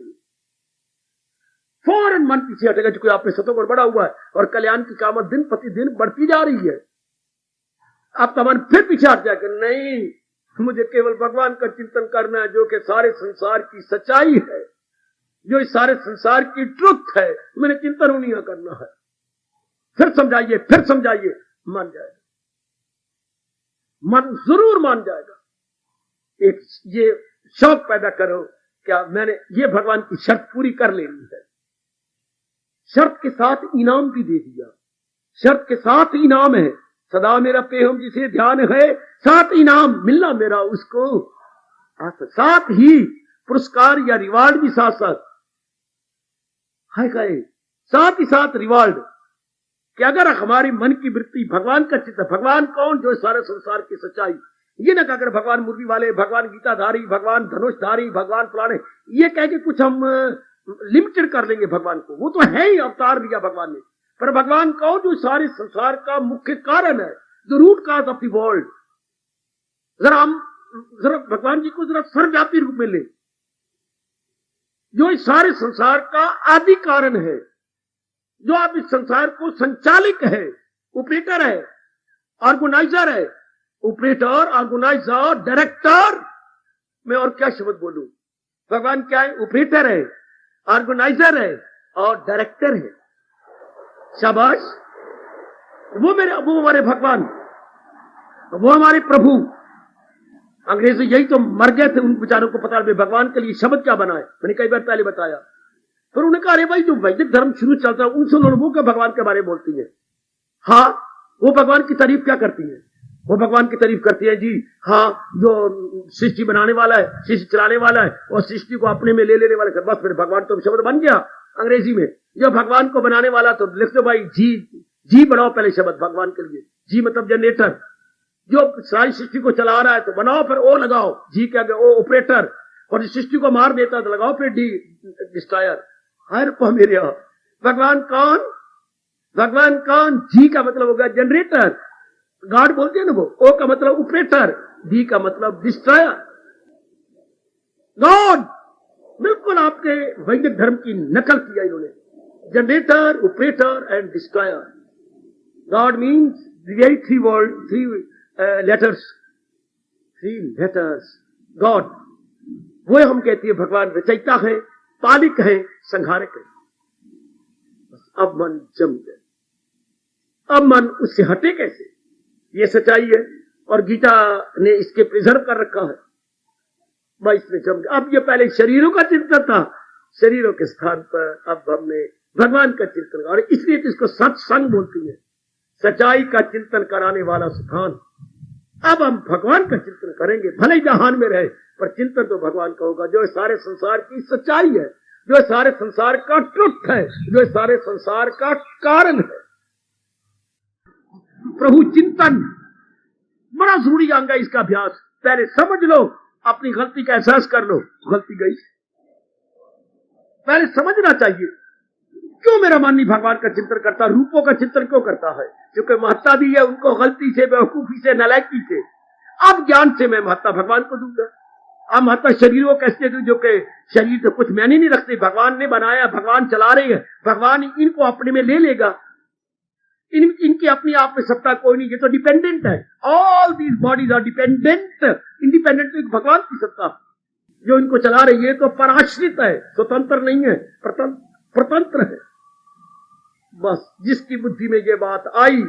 फौरन मन पीछे हटेगा, जो आपने सतोगुण बढ़ा हुआ है और कल्याण की कामत दिन प्रतिदिन बढ़ती जा रही है। आपका मन फिर पीछे हट जाएगा, नहीं मुझे केवल भगवान का चिंतन करना है, जो कि सारे संसार की सच्चाई है, जो इस सारे संसार की ट्रुथ है, मैंने चिंतन नहीं करना है। फिर समझाइए, फिर समझाइए, मान जाएगा, मन जरूर मान जाएगा। एक ये शौक पैदा करो, क्या मैंने ये भगवान की शर्त पूरी कर लेनी है। शर्त के साथ इनाम भी दे दिया, शर्त के साथ इनाम है, सदा मेरा पेहम जिसे ध्यान है, साथ इनाम मिलना मेरा उसको, साथ ही पुरस्कार या रिवार्ड भी साथ साथ है, कहे साथ ही साथ रिवार्ड। कि अगर हमारी मन की वृत्ति भगवान का चित्त, भगवान कौन, जो सारे संसार की सच्चाई, ये ना अगर भगवान मुरली वाले, भगवान गीताधारी, भगवान धनुषधारी, भगवान फलाने, ये कह के कुछ हम लिमिटेड कर लेंगे भगवान को। वो तो है ही, अवतार दिया भगवान ने, पर भगवान कौन, जो सारे संसार का मुख्य कारण है, the root cause of the world. जरा भगवान जी को जरा सर्वव्यापी रूप में ले, जो इस सारे संसार का आदि कारण है, जो आप इस संसार को संचालित है, ऑपरेटर है, ऑर्गेनाइजर है, ऑपरेटर, ऑर्गेनाइजर, डायरेक्टर। मैं और क्या शब्द बोलूं, भगवान क्या है, ऑपरेटर है, ऑर्गेनाइजर है और डायरेक्टर है। शाबाश, वो हमारे भगवान, वो हमारे प्रभु। अंग्रेजी यही तो मर गए थे, उन बेचारों को पता नहीं भगवान के लिए शब्द क्या बना है। मैंने कई बार पहले बताया, पर उन्होंने कहा, अरे भाई जो वैदिक धर्म शुरू चलता है उनसे लोगों के भगवान के बारे में बोलती है। हाँ, वो भगवान की तारीफ क्या करती है, वो भगवान की तारीफ करती है जी, हाँ जो सृष्टि बनाने वाला है, सृष्टि चलाने वाला है और सृष्टि को अपने में ले लेने वाला है। बस फिर भगवान तो शब्द बन गया अंग्रेजी में। जो भगवान को बनाने वाला, तो लिख दो भाई जी जी बनाओ पहले शब्द भगवान के लिए। जी मतलब जनरेटर, जो सारी सृष्टि को चला रहा है तो बनाओ, फिर ओ लगाओ, जी क्या ओ ऑपरेटर, और जो सृष्टि को मार देता है तो लगाओ फिर डी डिस्ट्रॉयर। हर को मेरे भगवान कौन? भगवान कौन? जी का मतलब होगा जनरेटर, गॉड बोलते हैं ना वो। ओ का मतलब ऑपरेटर, डी का मतलब डिस्ट्रॉयर। गॉड बिल्कुल आपके वैदिक धर्म की नकल किया इन्होंने, generator, operator and destroyer. God means very three word, three letters God. वो हम कहते हैं भगवान रचयिता है, पालिक है, संहारक है। बस अब मन जम गए, अब मन उससे हटे कैसे? ये सच्चाई है और गीता ने इसके प्रिजर्व कर रखा है। मैं इसमें जम गया। अब ये पहले शरीरों का चिंतन था, शरीरों के स्थान पर अब हमने भगवान का चिंतन, और इसलिए तो इसको सत्संग बोलती है, सच्चाई का चिंतन कराने वाला स्थान। अब हम भगवान का चिंतन करेंगे, भले ही जहान में रहे, पर चिंतन तो भगवान का होगा, जो सारे संसार की सच्चाई है, जो सारे संसार का ट्रुथ है, जो सारे संसार का कारण है। प्रभु चिंतन बड़ा जरूरी अंग है इसका अभ्यास। पहले समझ लो, अपनी गलती का एहसास कर लो, गलती गई, पहले समझना चाहिए क्यों मेरा मन नहीं भगवान का चिंतन करता, रूपों का चिंतन क्यों करता है? क्योंकि महत्ता दी है उनको गलती से, बेवकूफी से, नालायकी से। अब ज्ञान से मैं महत्ता भगवान को दूंगा। अब महत्ता शरीरों को कैसे दूं, जो कि शरीर तो कुछ मैंने नहीं रखते, भगवान ने बनाया, भगवान चला रहे हैं, भगवान इनको अपने में ले लेगा। इनकी अपनी आप में सत्ता कोई नहीं, ये तो डिपेंडेंट है। All these bodies are dependent, independent तो एक भगवान की सत्ता जो इनको चला रही है, तो पराश्रित है, स्वतंत्र नहीं है, प्रतंत्र है। बस जिसकी बुद्धि में ये बात आई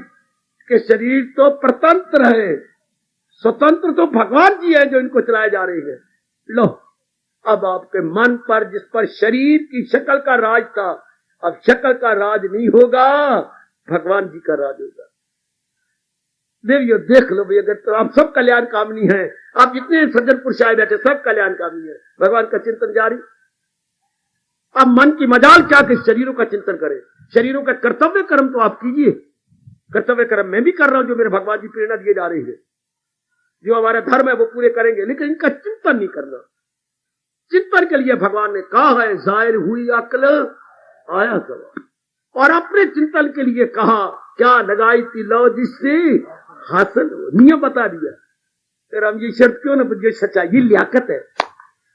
कि शरीर तो प्रतंत्र है, स्वतंत्र तो भगवान जी है जो इनको चलाए जा रहे हैं। लो, अब आपके मन पर, जिस पर शरीर की शक्ल का राज था, अब शक्ल का राज नहीं होगा, भगवान जी का राज होगा। देख लो भाई, अगर तो आप सब कल्याण कामनी है, आप जितने सज्जन पुरुष आए बैठे सब कल्याण कामनी है, भगवान का चिंतन जारी। अब मन की मजाल क्या कि शरीरों का चिंतन करें, शरीरों का कर्तव्य कर्म तो आप कीजिए, कर्तव्य कर्म मैं भी कर रहा हूं, जो मेरे भगवान जी प्रेरणा दिए जा रही है, जो हमारा धर्म है वो पूरे करेंगे, लेकिन इनका चिंतन नहीं करना। चिंतन के लिए भगवान ने कहा है, जाहिर हुई अक्ल आया सवाल, और अपने चिंतन के लिए कहा, क्या लगाई थी लो जिससे हासिल हो, नियम बता दिया। फिर हम ये शर्त क्यों ना पूछे, सच्चाई ये लियाकत है,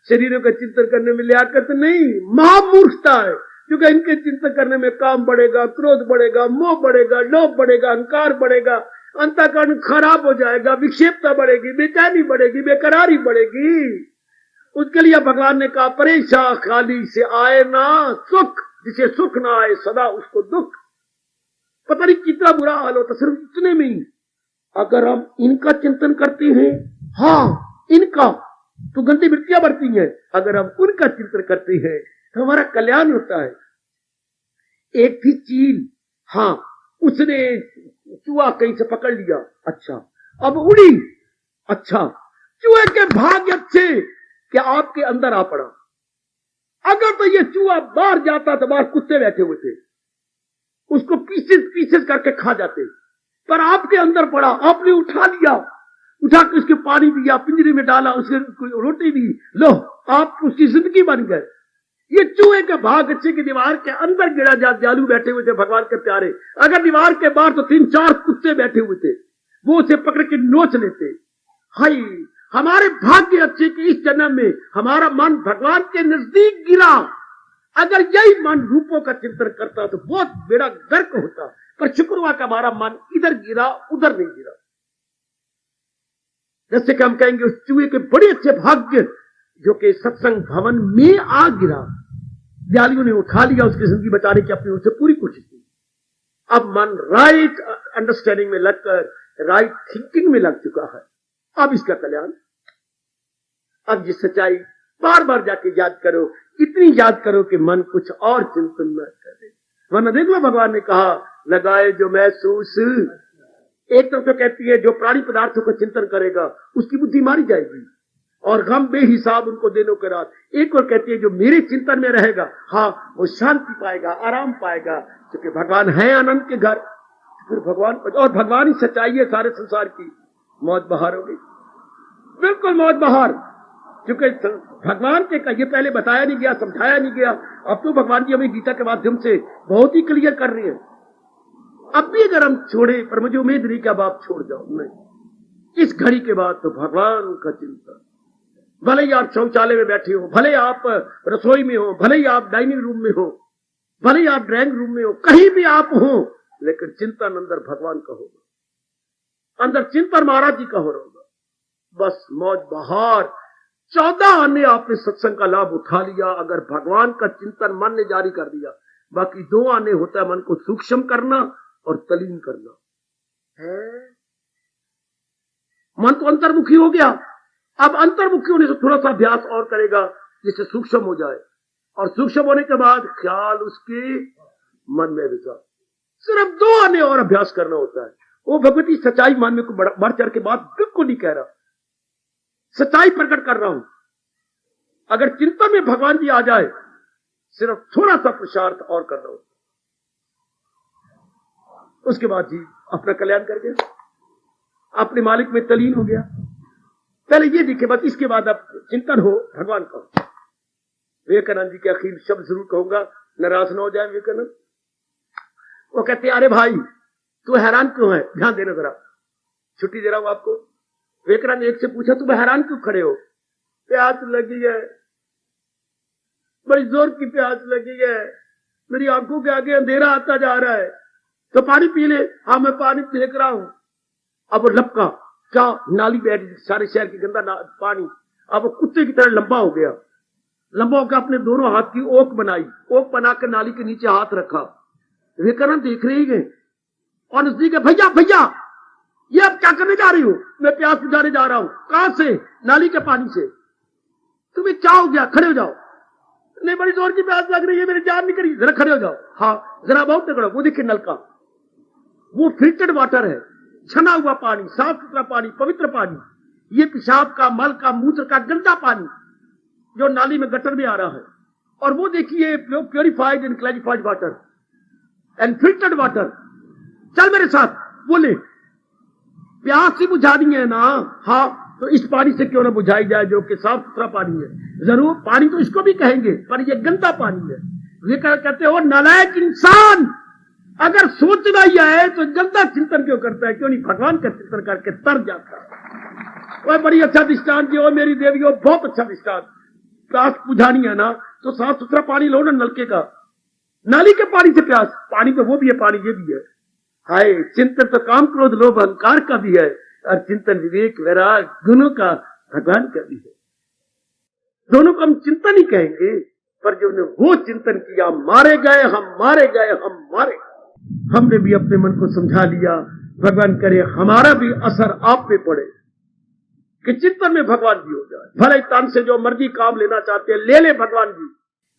शरीरों का चिंतन करने में लियाकत नहीं, महामूर्खता है। क्योंकि इनके चिंतन करने में काम बढ़ेगा, क्रोध बढ़ेगा, मोह बढ़ेगा, लोभ बढ़ेगा, अहंकार बढ़ेगा, अंतःकरण खराब हो जाएगा, विक्षेपता बढ़ेगी, बेचैनी बढ़ेगी, बेकरारी बढ़ेगी। उसके लिए भगवान ने कहा, परेशान खाली से आए ना सुख, जिसे सुख ना आए सदा उसको दुख। पता नहीं कितना बुरा हाल होता सिर्फ इतने में ही। अगर हम इनका चिंतन करते हैं, हाँ इनका तो गंदी वृत्तियां बढ़ती हैं, अगर हम उनका चिंतन करते हैं तो हमारा कल्याण होता है। एक थी चील, हाँ उसने चूहा कहीं से पकड़ लिया, अच्छा अब उड़ी, अच्छा चूहे के भाग्य अच्छे कि आपके अंदर आ पड़ा। अगर तो ये चूहा बाहर जाता तो बाहर कुत्ते बैठे हुए थे, उसको पीसेस पीसेस करके खा जाते, पर आपके अंदर पड़ा, आपने उठा लिया, उठा के उसके पानी दिया, पिंजरे में डाला, उसके रोटी दी, लो आप उसकी जिंदगी बन गए। ये चूहे के भाग अच्छे की दीवार के अंदर गिरा, जालू बैठे हुए थे भगवान के प्यारे, अगर दीवार के बाहर तो 3-4 कुत्ते बैठे हुए थे, वो उसे पकड़ के नोच लेते। हाय हमारे भाग्य अच्छे कि इस जन्म में हमारा मन भगवान के नजदीक गिरा। अगर यही मन रूपों का चिंतन करता तो बहुत बड़ा गर्क होता, पर शुक्र हुआ कि हमारा मन इधर गिरा उधर नहीं गिरा। जैसे कि हम कहेंगे उस चूहे के बड़े अच्छे भाग्य जो कि सत्संग भवन में आ गिरा, दयालुओं ने उठा लिया, उसकी जिंदगी बचाने की अपनी ओर से पूरी कोशिश की। अब मन राइट अंडरस्टैंडिंग में लगकर राइट थिंकिंग में लग चुका है। अब इसका कल्याण, अब ये सच्चाई बार बार जाके याद करो, इतनी याद करो कि मन कुछ और चिंतन न करे। वरना देख लो भगवान ने कहा, लगाए जो महसूस, एक तरफ तो कहती है जो प्राणी पदार्थों का चिंतन करेगा उसकी बुद्धि मारी जाएगी और गम बेहिसाब उनको दिनों के रात। एक और कहती है जो मेरे चिंतन में रहेगा, हाँ वो शांति पाएगा, आराम पाएगा, क्योंकि भगवान है आनंद के घर। फिर भगवान और भगवान ही सच्चाई है सारे संसार की। मौज बहार हो गई, बिल्कुल मौज बहार, क्योंकि भगवान के ये पहले बताया नहीं गया, समझाया नहीं गया। अब तो भगवान जी हमें गीता के माध्यम से बहुत ही क्लियर कर रहे हैं। अब भी अगर हम छोड़े, पर मुझे उम्मीद नहीं कि अब आप छोड़ जाओ, नहीं। इस घड़ी के बाद तो भगवान का चिंतन, भले ही आप शौचालय में बैठे हो, भले आप रसोई में हो, भले ही आप डाइनिंग रूम में हो, भले ही आप ड्राइंग रूम में हो, कहीं भी आप हो, लेकिन चिंतन अंदर भगवान का होगा, अंदर चिंतन महाराज जी का हो रहा होगा। बस मौज बहार। 14 आने आपने सत्संग का लाभ उठा लिया अगर भगवान का चिंतन मन ने जारी कर दिया। बाकी 2 आने होता है मन को सूक्ष्म करना और तलीन करना है। मन तो अंतर्मुखी हो गया, अब अंतर्मुखी होने से थोड़ा सा अभ्यास और करेगा जिससे सूक्ष्म हो जाए, और सूक्ष्म होने के बाद ख्याल उसके मन में विचार। सिर्फ 2 आने और अभ्यास करना होता है। वो भगवती सच्चाई मानने को बढ़ चढ़ के बात बिल्कुल नहीं कह रहा, सच्चाई प्रकट कर रहा हूं। अगर चिंतन में भगवान जी आ जाए, सिर्फ थोड़ा सा पुरुषार्थ और करना होता, उसके बाद जी अपना कल्याण कर गया, अपने मालिक में तलीन हो गया। पहले ये दिखे, बस इसके बाद अब चिंतन हो भगवान का। विवेकानंद जी के आखिर शब्द जरूर कहूंगा, नाराज न हो जाए विवेकानंद। वो कहते अरे भाई तू हैरान क्यों है, ध्यान देना जरा, छुट्टी दे रहा हूं आपको। विवेकानंद ने एक से पूछा तुम हैरान क्यों खड़े हो? प्यास लगी है, बड़ी जोर की प्यास लगी है, मेरी आंखों के आगे अंधेरा आता जा रहा है, तो पानी पी ले। हाँ मैं पानी फेंक रहा हूं। अब वो लपका क्या नाली बैठ, सारे शहर की गंदा पानी, अब वो कुत्ते की तरह लंबा हो गया। लंबा होकर अपने दोनों हाथ की ओक बनाई, ओक बनाकर नाली के नीचे हाथ रखा। विवेकानंद देख रहे हैं और नजदीक है, भैया भैया ये अब क्या करने जा रही हो? मैं प्यास बुझाने जा रहा हूं। कहां से? नाली के पानी से। तुम्हें क्या हो गया? खड़े हो जाओ। नहीं बड़ी जोर की प्यास लग रही है, मेरी जान निकली। जरा खड़े हो जाओ। हाँ जरा बहुत तगड़ो। वो देखिए नलका, वो फिल्टर्ड वाटर है, छना हुआ पानी, साफ सुथरा पानी, पवित्र पानी। ये पेशाब का, मल का, मूत्र का गंदा पानी जो नाली में गटर में आ रहा है। और वो देखिए purified and clarified water and filtered water. चल मेरे साथ। बोले प्यास ही बुझानी है ना? हाँ तो इस पानी से क्यों ना बुझाई जाए जो कि साफ सुथरा पानी है। जरूर पानी तो इसको भी कहेंगे, पर ये गंदा पानी है। वे कहते हो नालायक इंसान, अगर सोचना ही है तो गंदा चिंतन क्यों करता है? क्यों नहीं भगवान का चिंतन करके तर जाता है। वह बड़ी अच्छा दृष्टांत दियो मेरी देवियों, बहुत अच्छा दृष्टांत। प्यास बुझानी है ना तो साफ सुथरा पानी लो ना नलके का, नाली के पानी से प्यास। पानी तो वो भी है, पानी ये भी है। हाय चिंतन तो काम क्रोध लोभ अहंकार का भी है, और चिंतन विवेक वैराग गुणों का भगवान का भी है। दोनों को हम चिंतन ही कहेंगे, पर जो ने वो चिंतन किया, मारे गए हम, मारे गए हम, मारे। हमने भी अपने मन को समझा लिया। भगवान करे हमारा भी असर आप पे पड़े कि चिंतन में भगवान जी हो जाए। भले तन से जो मर्जी काम लेना चाहते हैं ले ले भगवान जी,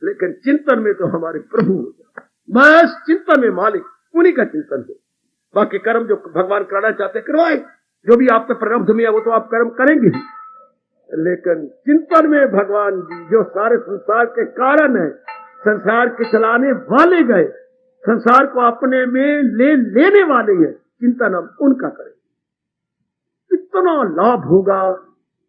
लेकिन चिंतन में तो हमारे प्रभु हो जाए। बस चिंतन में मालिक, उन्हीं का चिंतन हो। बाकी कर्म जो भगवान कराना चाहते करवाए, जो भी आप पे प्रारब्ध में है वो तो आप कर्म करेंगे ही, लेकिन चिंतन में भगवान जी जो सारे संसार के कारण है, संसार के चलाने वाले गए, संसार को अपने में लेने वाले हैं, चिंतन हम उनका करें। इतना लाभ होगा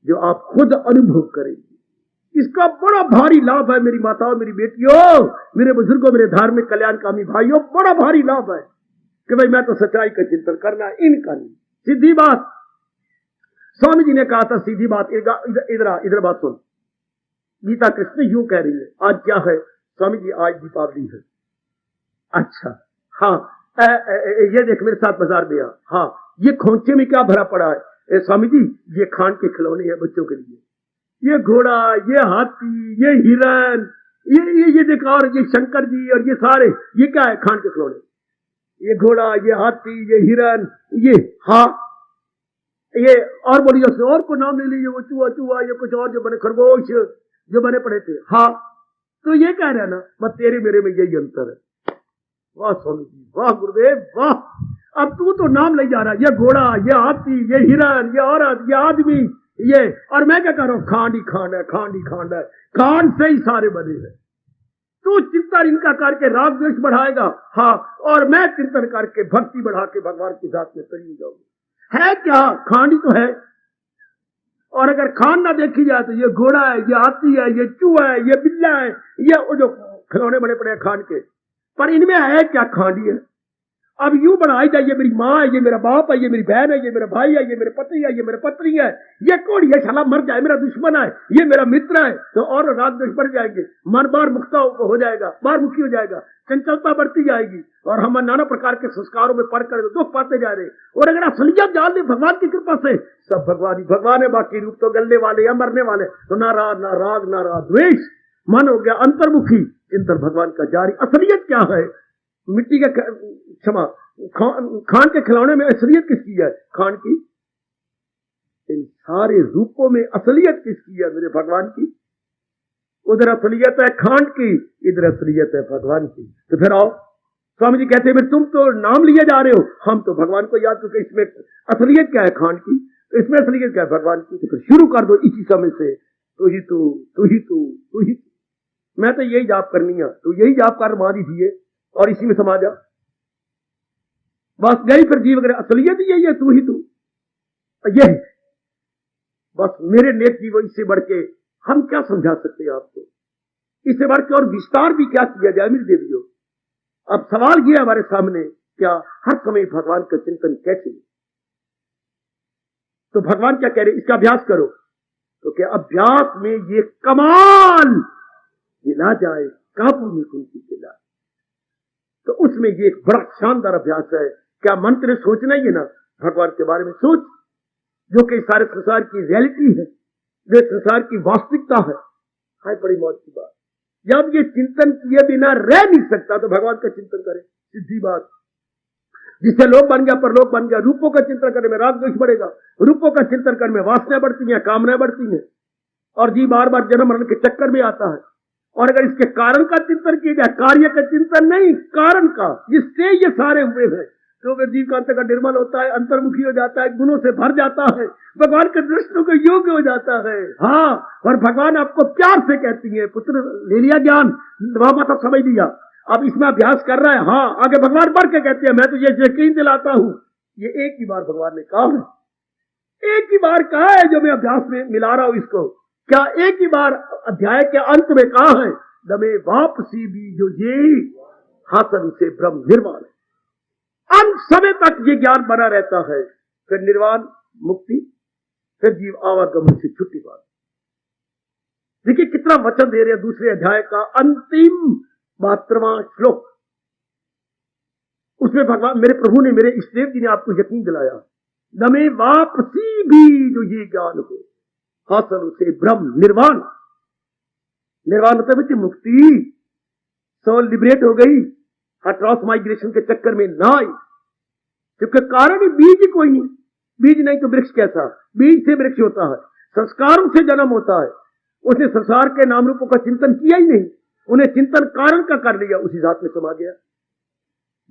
जो आप खुद अनुभव करेंगे। इसका बड़ा भारी लाभ है मेरी माताओं, मेरी बेटियों, मेरे बुजुर्गों, मेरे धार्मिक कल्याणकामी भाइयों, बड़ा भारी लाभ है कि भाई मैं तो सच्चाई का चिंतन करना, इनका नहीं। सीधी बात स्वामी जी ने कहा था, सीधी बात। इधर बात सुन। गीता कृष्ण यूं कह रही है, आज क्या है स्वामी जी? आज दीपावली है। अच्छा हाँ, ये देख मेरे साथ बाजार में आ। हाँ ये खोंचे में क्या भरा पड़ा है? स्वामी जी ये खान के खिलौने हैं बच्चों के लिए, ये घोड़ा, ये हाथी, ये हिरन, ये देखा, और ये शंकर जी, और ये सारे, ये क्या है? खान के खिलौने। ये घोड़ा, ये हाथी, ये हिरन, ये हाँ ये और बोलिए, और को नाम ले लीजिए, वो चूहा चूहा, ये कुछ और जो बने खरगोश जो बने पड़े थे। हाँ तो ये कह रहे हैं ना, बस तेरे मेरे में यही अंतर है। वाह स्वामी जी, वाह गुरुदेव, वाह। अब तू तो नाम ले जा रहा है, ये घोड़ा, ये हाथी, ये हिरन, ये औरत, ये आदमी, ये, और मैं क्या कर रहा हूं? खांड ही खांड है, खांड ही खांड है। खांड से ही सारे बने हैं। तू चिंतन इनका करके राग द्वेष बढ़ाएगा, हाँ, और मैं चिंतन करके भक्ति बढ़ा के भगवान की जात में तरी जाऊंगा। है क्या? खान ही तो है। और अगर खान ना देखी जाए तो ये घोड़ा है, ये हाथी है, ये चूहा है, ये बिल्ला है, ये वो जो खिलौने बने पड़े हैं खान के, पर इनमें है क्या? खांडी है। अब यूं बढ़ाई जाए, ये मेरी माँ है, ये मेरा बाप है, ये मेरी बहन है, ये मेरा भाई है, ये मेरे पति है, ये मेरे पत्नी है, ये कौन? ये शाला मर जाए, मेरा दुश्मन है, ये मेरा मित्र है, तो और राग द्वेष बढ़ जाएंगे, मन बार मुक्ता हो जाएगा, बार मुखी हो जाएगा, चंचलता बढ़ती जाएगी, और हम नाना प्रकार के संस्कारों में पढ़कर दुख पाते जा रहे। और अगर असलियत जान दे भगवान की कृपा से, सब भगवान ही भगवान है, बाकी रूप तो गलने वाले या मरने वाले। तो ना राग ना द्वेष, मन हो गया अंतर्मुखी, चिंतन भगवान का जारी। असलियत क्या है? मिट्टी के क्षमा खान के खिलौने में असलियत किसकी है? खान की। इन सारे रूपों में असलियत किसकी है? मेरे भगवान की। उधर असलियत है खान की, इधर असलियत है भगवान की। तो फिर आओ, स्वामी जी कहते हैं तुम तो नाम लिए जा रहे हो, हम तो भगवान को याद करके, इसमें असलियत क्या है? खान की। तो इसमें असलियत क्या है? भगवान की। तो फिर शुरू कर दो इसी समय से, तू ही तू, तू ही तू, तू ही। मैं तो यही जाप करनी है, तो यही जाप कर मारी दिए और इसी में समा जा, बस गई। फिर जीव वगैरह असलियत यही है, तू ही तू, यही बस। मेरे नेक जीवन इससे बढ़ के हम क्या समझा सकते हैं आपको? इससे बढ़ के और विस्तार भी क्या किया जाए मेरी देवियों? अब सवाल ये है हमारे सामने, क्या हर समय भगवान का चिंतन कैसे? तो भगवान क्या कह रहे? इसका अभ्यास करो। तो क्या अभ्यास में ये कमाल गिला जाए, काबू में कुंती गिला, तो उसमें ये एक बड़ा शानदार अभ्यास है। क्या मंत्र सोचना ही है ना, भगवान के बारे में सोच, जो कि सारे संसार की रियलिटी है, जो संसार की वास्तविकता है। हाय बड़ी मौज की बात, जब ये चिंतन किए बिना रह नहीं सकता तो भगवान का चिंतन करे, सीधी बात। जिससे लोक बन गया, परलोक बन गया। रूपों का चिंतन करने में राग द्वेष बढ़ेगा, रूपों का चिंतन करने में वासनाएं बढ़ती हैं, कामनाएं बढ़ती हैं, और जी बार बार जन्म मरण के चक्कर में आता है। और अगर इसके कारण का चिंतन किया जाए, कार्य का चिंतन नहीं, कारण का, जिससे ये सारे हुए हैं, तो फिर जीव का अंतर्गत निर्मल होता है, अंतर्मुखी हो जाता है, गुणों से भर जाता है, भगवान के दृष्टि को योग्य हो जाता है। हाँ, और भगवान आपको प्यार से कहती है, पुत्र ले लिया ज्ञान, माता समझ लिया, अब इसमें अभ्यास कर रहा है। हाँ, आगे भगवान बढ़ के कहते हैं, मैं तुझे यकीन दिलाता हूं। ये एक ही बार भगवान ने कहा है, एक ही बार कहा है, जो मैं अभ्यास में मिला रहा हूं इसको। क्या एक ही बार अध्याय के अंत में कहा है, दमे वापसी भी जो ये हासन से ब्रह्म निर्वाण है। अंत समय तक ये ज्ञान बना रहता है, फिर निर्वाण मुक्ति, फिर जीव आवागमन से छुट्टी पाता। देखिए कितना वचन दे रहे हैं दूसरे अध्याय का अंतिम 72वां श्लोक। उसमें भगवान मेरे प्रभु ने, मेरे इष्टदेव जी ने आपको यकीन दिलाया, दमे वापसी भी जो ये ज्ञान हो हासिल से ब्रह्म निर्वाण। निर्वाण मतलब कि मुक्ति, सोल लिबरेट हो गई, ट्रांस माइग्रेशन के चक्कर में ना आई, क्योंकि कारण ही बीज कोई नहीं। बीज नहीं तो वृक्ष कैसा? बीज से वृक्ष होता है, संस्कारों से जन्म होता है। उसने संसार के नाम रूपों का चिंतन किया ही नहीं, उन्हें चिंतन कारण का कर लिया, उसी जात में समा गया।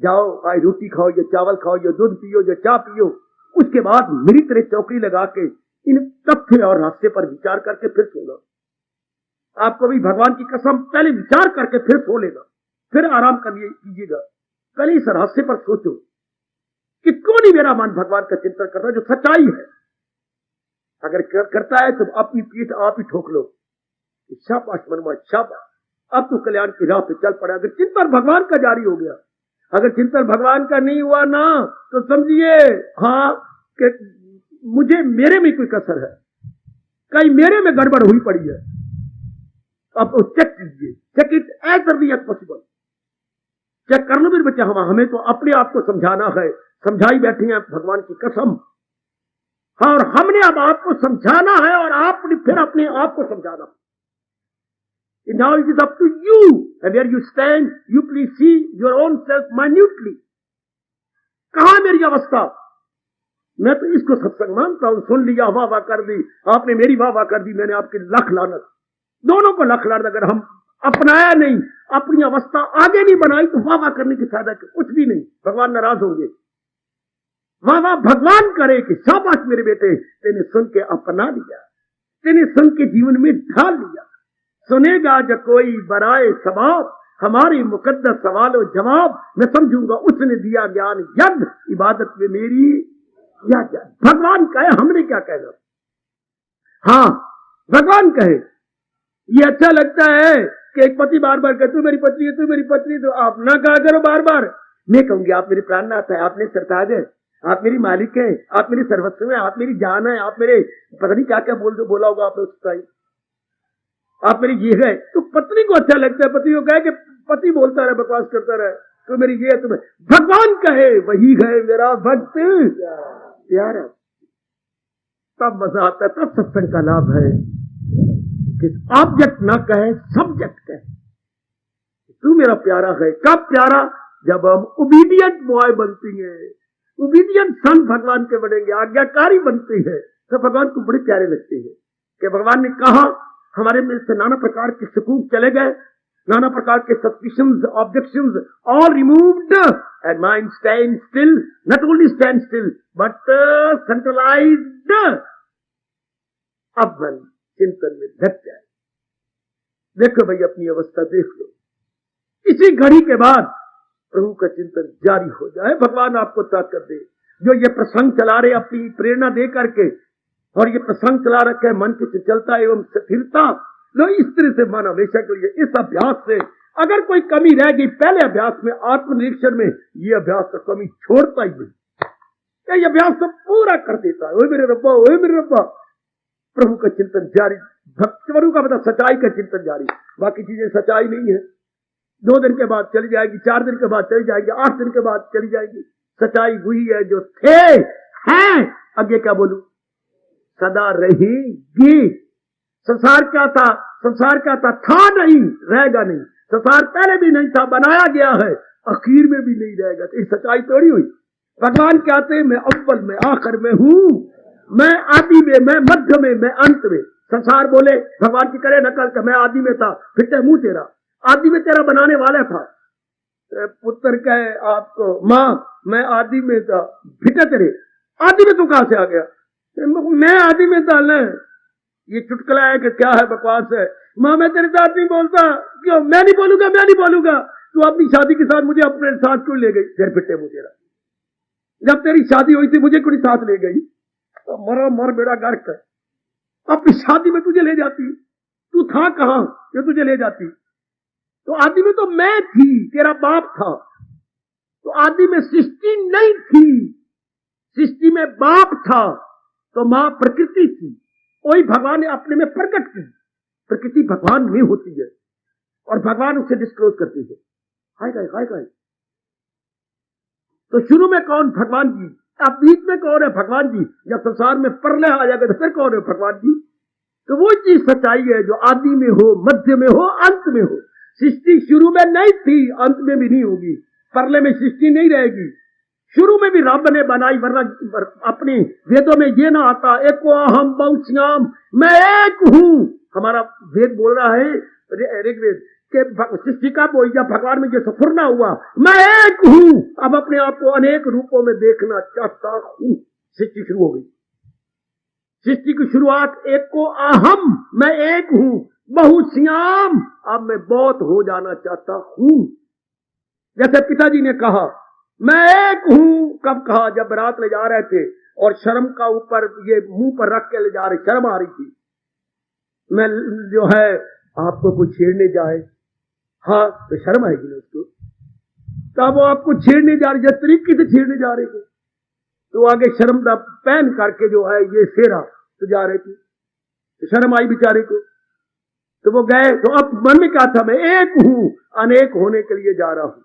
जाओ आज रोटी खाओ, या चावल खाओ, या दूध पियो, या चाय पियो, उसके बाद मेरी तरह चौकड़ी लगा के इन तथ्य और रास्ते पर विचार करके फिर सोना। आपको भी भगवान की कसम, पहले विचार करके फिर सो लेना, फिर आराम कीजिएगा। पहले इस रास्ते पर सोचो कि क्यों नहीं मेरा मन भगवान का चिंतन करता, जो सच्चाई है। अगर करता है तो अपनी पीठ आप ही ठोक लो, शाबाश मनवा शाबाश, अब तो कल्याण की राह पे चल पड़ा। अगर चिंतन भगवान का जारी हो गया, अगर चिंतन भगवान का नहीं हुआ ना, तो समझिए हाँ कि मुझे मेरे में कोई कसर है, कहीं मेरे में गड़बड़ हुई पड़ी है। अब तो चेक कीजिए, check it as early as possible. Check करना भी बच्चा, हमें तो अपने आप को समझाना है, समझाई बैठी है भगवान की कसम। हाँ, और हमने अब आपको समझाना है, और आपने फिर अपने आप को समझाना। Now it is up to you, and where you stand, you please see your own self minutely. कहां मेरी अवस्था? मैं तो इसको सत्संग मानता हूं। सुन लिया, वाह वाह कर दी आपने, मेरी वाह वाह कर दी मैंने, आपकी लाख लानत, दोनों को लाख लानत। अगर हम अपनाया नहीं, अपनी अवस्था आगे नहीं बनाई, तो वाह वाह करने की फायदा कुछ भी नहीं, भगवान नाराज होंगे। वाह वाह भगवान करे कि शाबाश मेरे बेटे, तेने सुन के अपना लिया, तेने सुन के जीवन में ढाल लिया। सुनेगा जो कोई बराए सबाब, हमारे मुकद्दस सवाल और जवाब मैं समझूंगा उसने दिया ज्ञान यज्ञ, इबादत में मेरी या ज्ञान। भगवान कहे, हमने क्या कहना। हाँ, भगवान कहे। ये अच्छा लगता है कि एक पति बार बार कहे तू मेरी पत्नी है, तू मेरी पत्नी, तो आप ना कहा करो बार बार। मैं कहूंगी आप मेरे प्राणनाथ है, आप मेरे सरताज है, आप मेरी मालिक है, आप मेरी सर्वस्व है, आप मेरी जान है, आप मेरे पता नहीं क्या क्या बोला होगा आपने उसका ही, आप मेरी ये है। तो पत्नी को अच्छा लगता है, पति को कहे कि पति बोलता रहे, बकवास करता रहे, तो मेरी ये है तुम्हें। भगवान कहे वही है मेरा भक्त प्यारा, तब मजा आता है, तब सत्संग का लाभ है। कि ऑब्जेक्ट ना कहे, सब्जेक्ट कहे तू मेरा प्यारा है। कब प्यारा? जब हम ओबीडियंट बॉय बनती है, ओबीडियंट सन भगवान के बनेंगे, आज्ञाकारी बनती है, तो भगवान को बड़े प्यारे लगते हैं। कि भगवान ने कहा हमारे में से नाना प्रकार के शकूक चले गए, नाना प्रकार के suspicions, objections all removed and mind stand still, not only stand still but centralised. अब मन चिंतन में ढक जाए। देखो भाई, अपनी अवस्था देख लो। इसी घड़ी के बाद प्रभु का चिंतन जारी हो जाए, भगवान आपको ताकत दे। जो ये प्रसंग चला रहे अपनी प्रेरणा दे करके, और ये प्रसंग चला रखे मन की चलता एवं स्थिरता, लो इस तरह से मन हमेशा के लिए इस अभ्यास से, अगर कोई कमी रह गई पहले अभ्यास में, आत्मनिरीक्षण में, ये अभ्यास तो कमी छोड़ता ही नहीं, ये अभ्यास तो पूरा कर देता है। ओए मेरे रब्बा, ओए मेरे रब्बा, प्रभु का चिंतन जारी, भक्तवरु का मतलब सच्चाई का चिंतन जारी। बाकी चीजें सच्चाई नहीं है, 2 दिन के बाद चली जाएगी, 4 दिन के बाद चली जाएगी, 8 दिन के बाद चली जाएगी। सच्चाई वही है जो थे हैं, आगे क्या बोलूं, सदा रहेगी। संसार क्या था? संसार क्या था नहीं, रहेगा नहीं। संसार पहले भी नहीं था, बनाया गया है, आखिर में भी नहीं रहेगा। तो ये सच्चाई थोड़ी हुई। भगवान कहते हैं मैं अव्वल में आखिर में हूं, मैं आदि में, मैं मध्य में, मैं अंत में। संसार बोले, भगवान की करे नकल का मैं आदि में था, फिर मुंह तेरा, आदि में तेरा बनाने वाला था। पुत्र कहे आपको, माँ मैं आदि में था, फिटे तेरे, आदि में तू कहां से आ गया? मैं आदि में था न। ये चुटकुला है कि क्या है, बकवास है। माँ मैं तेरे साथ नहीं बोलता, क्यों? मैं नहीं बोलूंगा, मैं नहीं बोलूंगा। तू अपनी शादी के साथ मुझे अपने साथ क्यों ले गई? फिर फिटे मुंह तेरा, जब तेरी शादी हुई थी मुझे क्यों साथ ले गई? तो मरो मर बेड़ा गर्क है, अपनी शादी में तुझे ले जाती, तू था कहां जो तुझे ले जाती? तो आदि में तो मैं थी, तेरा बाप था। तो आदि में सृष्टि नहीं थी, सृष्टि में बाप था, तो मां प्रकृति थी। वही भगवान ने अपने में प्रकट की। प्रकृति भगवान में होती है और भगवान उसे डिस्क्लोज करती है। हाय गाय। तो शुरू में कौन? भगवान जी। अब बीच में कौन है? भगवान जी। जब संसार में प्रलय आ जाएगा तो फिर कौन है? भगवान जी। तो वो चीज सच्चाई है जो आदि में हो, मध्य में हो, अंत में हो। सृष्टि शुरू में नहीं थी, अंत में भी नहीं होगी। प्रलय में सृष्टि नहीं रहेगी। शुरू में भी रब ने बनाई, वरना अपने वेदों में ये ना आता एको अहम बहुश्याम, मैं एक हूं। हमारा वेद बोल रहा है, ऋग्वेद के सृष्टि का बोल, जब भगवान में जो सफुरना हुआ, मैं एक हूं, अब अपने आप को अनेक रूपों में देखना चाहता हूं। सृष्टि शुरू हो गई। सृष्टि की शुरुआत एको अहम, मैं एक हूं, बहुश्याम, अब मैं बहुत हो जाना चाहता हूं। जैसे पिताजी ने कहा मैं एक हूं, कब कहा? जब बारात ले जा रहे थे और शर्म का ऊपर ये मुंह पर रख के ले जा रहे, शर्म आ रही थी। मैं जो है आपको कुछ छेड़ने जाए, हाँ तो शर्म आएगी ना उसको। तब वो आपको छेड़ने जा रही, जिस तरीके से छेड़ने जा रहे थे, तो आगे शर्म का पहन करके जो है ये सेरा तो जा रहे थे, तो शर्म आई बेचारे को। तो वो गए, तो अब मन में क्या था? मैं एक हूं, अनेक होने के लिए जा रहा हूं।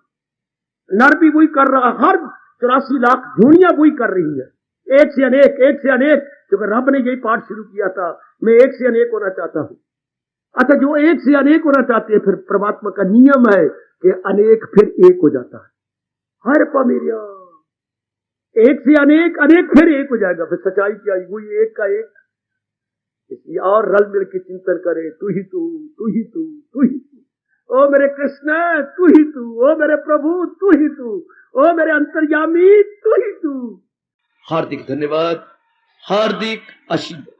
नर भी वही कर रहा, हर 84 लाख जोड़ियां वही कर रही है, एक से अनेक, एक से अनेक। क्योंकि रब ने यही पाठ शुरू किया था, मैं एक से अनेक होना चाहता हूं। अच्छा, जो एक से अनेक होना चाहते हैं, फिर परमात्मा का नियम है कि अनेक फिर एक हो जाता है। हर पमेरिया एक से अनेक, अनेक फिर एक हो जाएगा। फिर सच्चाई क्या? वही एक का एक। इसलिए और रल मिल के चिंतन करे, तू ही तू, तू ही तू, तू ही तू। ओ मेरे कृष्ण तू ही तू, ओ मेरे प्रभु तू ही तू, ओ मेरे अंतर्यामी तू ही तू। हार्दिक धन्यवाद, हार्दिक आशीर्वाद।